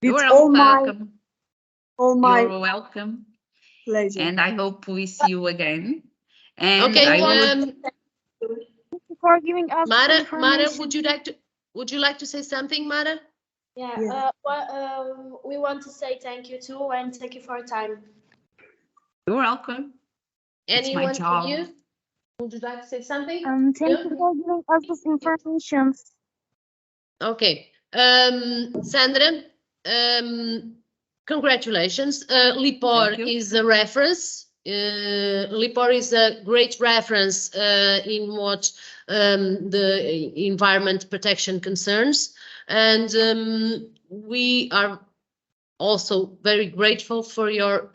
You're welcome. You're welcome. Pleasure. And I hope we see you again. And okay. Thank you for giving us Mara, would you like to say something, Mara? Yeah. We want to say thank you too, and thank you for your time. You're welcome. Anyone from you? Would you like to say something? Thank you for giving us this information. Okay. Sandra, congratulations. Lipor is a reference. Lipor is a great reference in what the environment protection concerns. And we are also very grateful for your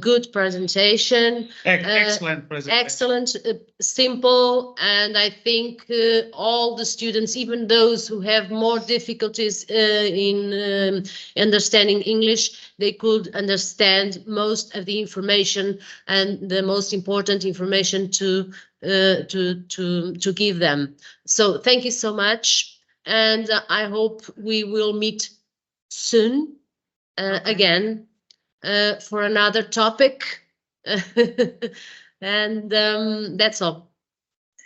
good presentation. Excellent presentation. Excellent, simple, and I think all the students, even those who have more difficulties in understanding English, they could understand most of the information and the most important information to give them. So thank you so much, and I hope we will meet soon. Again, for another topic, and that's all.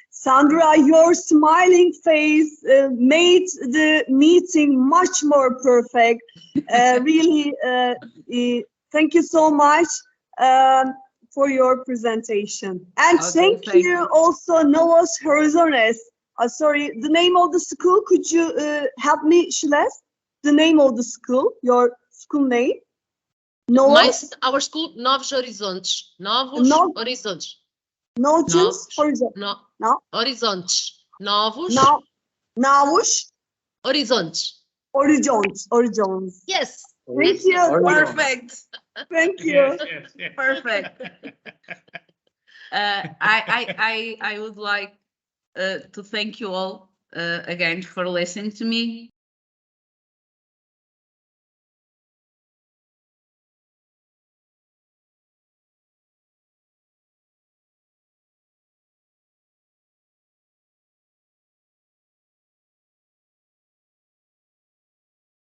Sandra, your smiling face made the meeting much more perfect. Really, thank you so much for your presentation. And thank you also, Novos, Horizontes. Sorry, the name of the school, could you help me, Celeste? The name of the school, your school name? Novos? Our school, Novos Horizontes. Novos Horizontes. Novos Horizontes. No. Horizontes. Novos. Novos. Horizontes. Horizontes. Yes. Thank you. Perfect. Thank you. Yes. Perfect. I would like to thank you all again for listening to me.